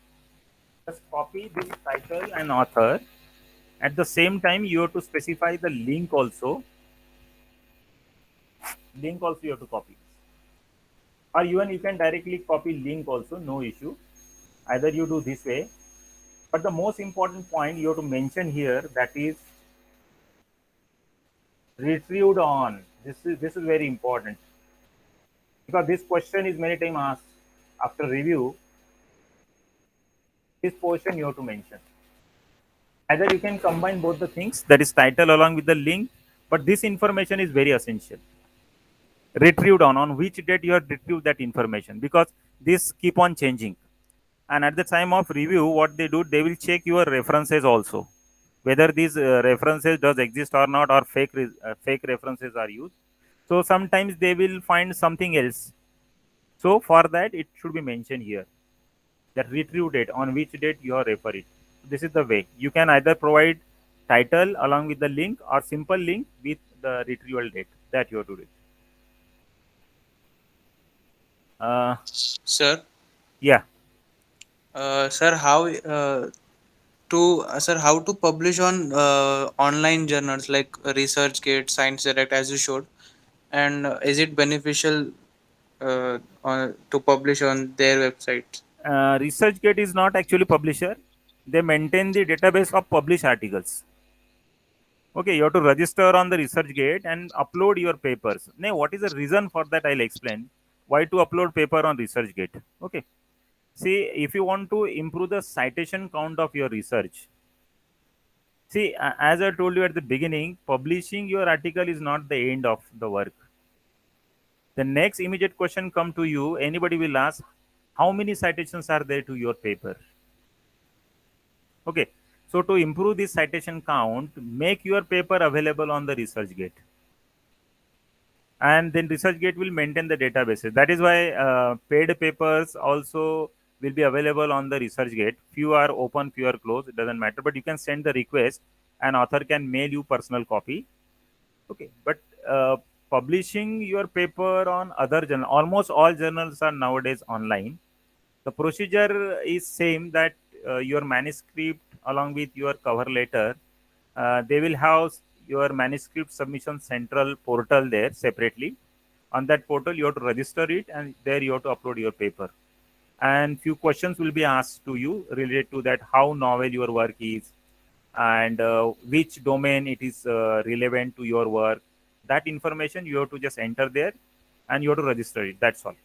just copy this title and author. At the same time, you have to specify the link also. Link also you have to copy. Or even you can directly copy link also, no issue. Either you do this way. But the most important point you have to mention here, that is retrieved on. This is very important, because this question is many times asked after review. This portion you have to mention. Either you can combine both the things, that is title along with the link, but this information is very essential. Retrieved on which date you have retrieved that information, because this keep on changing. And at the time of review, what they do, they will check your references also, whether these references does exist or not, or fake references are used. So sometimes they will find something else. So for that, it should be mentioned here that retrieve date, on which date you are referring. This is the way you can either provide title along with the link, or simple link with the retrieval date that you have to do. Sir, Yeah. sir, how to publish on online journals like ResearchGate, Science Direct, as you showed, and is it beneficial to publish on their website? ResearchGate is not actually publisher. They maintain the database of published articles. Okay, you have to register on the ResearchGate and upload your papers. Now, what is the reason for that? I'll explain. Why to upload paper on ResearchGate? Okay. See, if you want to improve the citation count of your research, See, as I told you at the beginning, publishing your article is not the end of the work. The next immediate question come to you. Anybody will ask, how many citations are there to your paper? Okay. So to improve this citation count, make your paper available on the ResearchGate, and then ResearchGate will maintain the databases. That is why paid papers also will be available on the ResearchGate. Few are open, few are closed. It doesn't matter, but you can send the request, and author can mail you personal copy. Okay, but publishing your paper on other journal, almost all journals are nowadays online. The procedure is same, that your manuscript along with your cover letter, they will have your manuscript submission central portal there separately. On that portal, you have to register it, and there you have to upload your paper. And few questions will be asked to you related to that: how novel your work is, and which domain it is relevant to your work. That information you have to just enter there, and you have to register it. That's all.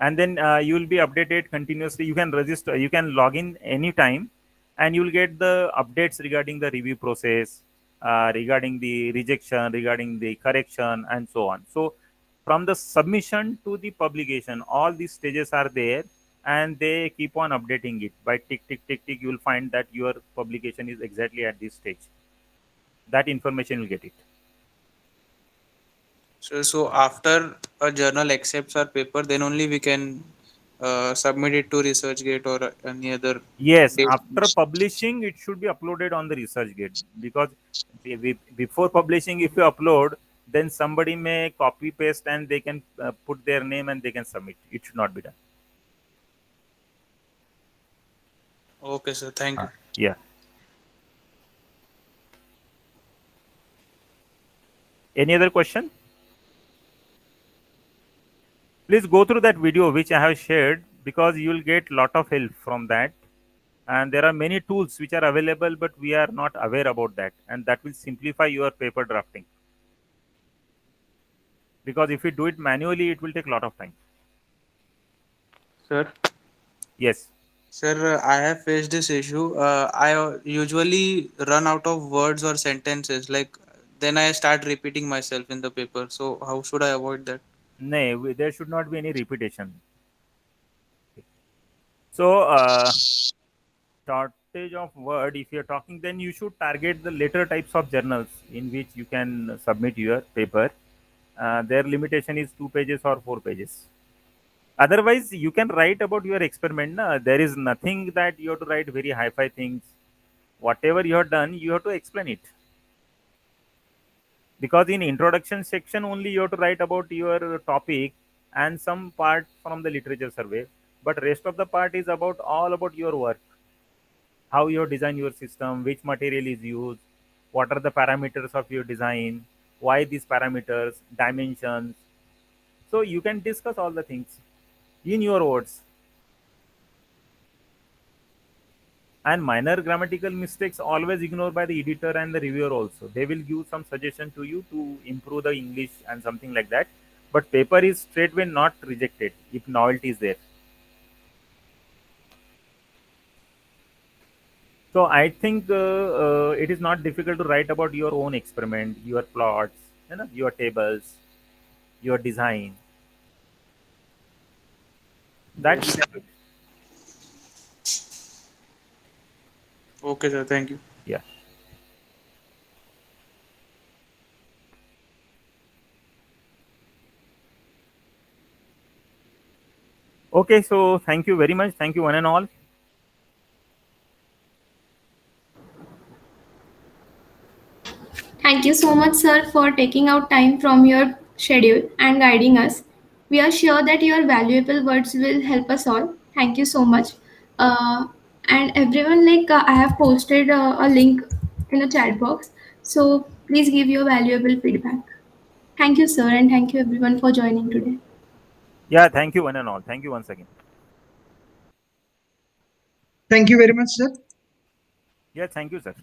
And then you will be updated continuously. You can register, you can log in anytime, and you will get the updates regarding the review process, regarding the rejection, regarding the correction, and so on. So from the submission to the publication, all these stages are there, and they keep on updating it by tick tick tick tick. You will find that your publication is exactly at this stage. That information will get it. So after a journal accepts our paper, then only we can submit it to ResearchGate or any other Yes, after database. publishing, it should be uploaded on the ResearchGate, because before publishing, if you upload, then somebody may copy paste and they can put their name and they can submit. It should not be done. Okay, sir. Thank you. Yeah. Any other question? Please go through that video which I have shared, because you will get lot of help from that. And there are many tools which are available, but we are not aware about that, and that will simplify your paper drafting. Because if you do it manually, it will take a lot of time. Sir. Yes. Sir, I have faced this issue. I usually run out of words or sentences. Like then I start repeating myself in the paper. So how should I avoid that? No, there should not be any repetition. So, shortage of word, if you're talking, then you should target the later types of journals in which you can submit your paper. Their limitation is 2 pages or 4 pages. Otherwise, you can write about your experiment. There is nothing that you have to write very hi-fi things. Whatever you have done, you have to explain it. Because in introduction section only you have to write about your topic and some part from the literature survey, but rest of the part is about all about your work, how you design your system, which material is used, what are the parameters of your design, why these parameters, dimensions. So you can discuss all the things in your words. And minor grammatical mistakes always ignored by the editor and the reviewer also. They will give some suggestion to you to improve the English and something like that. But paper is straightway not rejected if novelty is there. So I think it is not difficult to write about your own experiment, your plots, your tables, your design. That you Yes. can do. Okay, sir. Thank you. Yeah. Okay, so thank you very much. Thank you one and all. Thank you so much, sir, for taking out time from your schedule and guiding us. We are sure that your valuable words will help us all. Thank you so much. Uh, and everyone, I have posted a link in the chat box. So please give your valuable feedback. Thank you, sir, and thank you everyone for joining today. Yeah, thank you one and all. Thank you once again. Thank you very much, sir. Yeah, thank you, sir.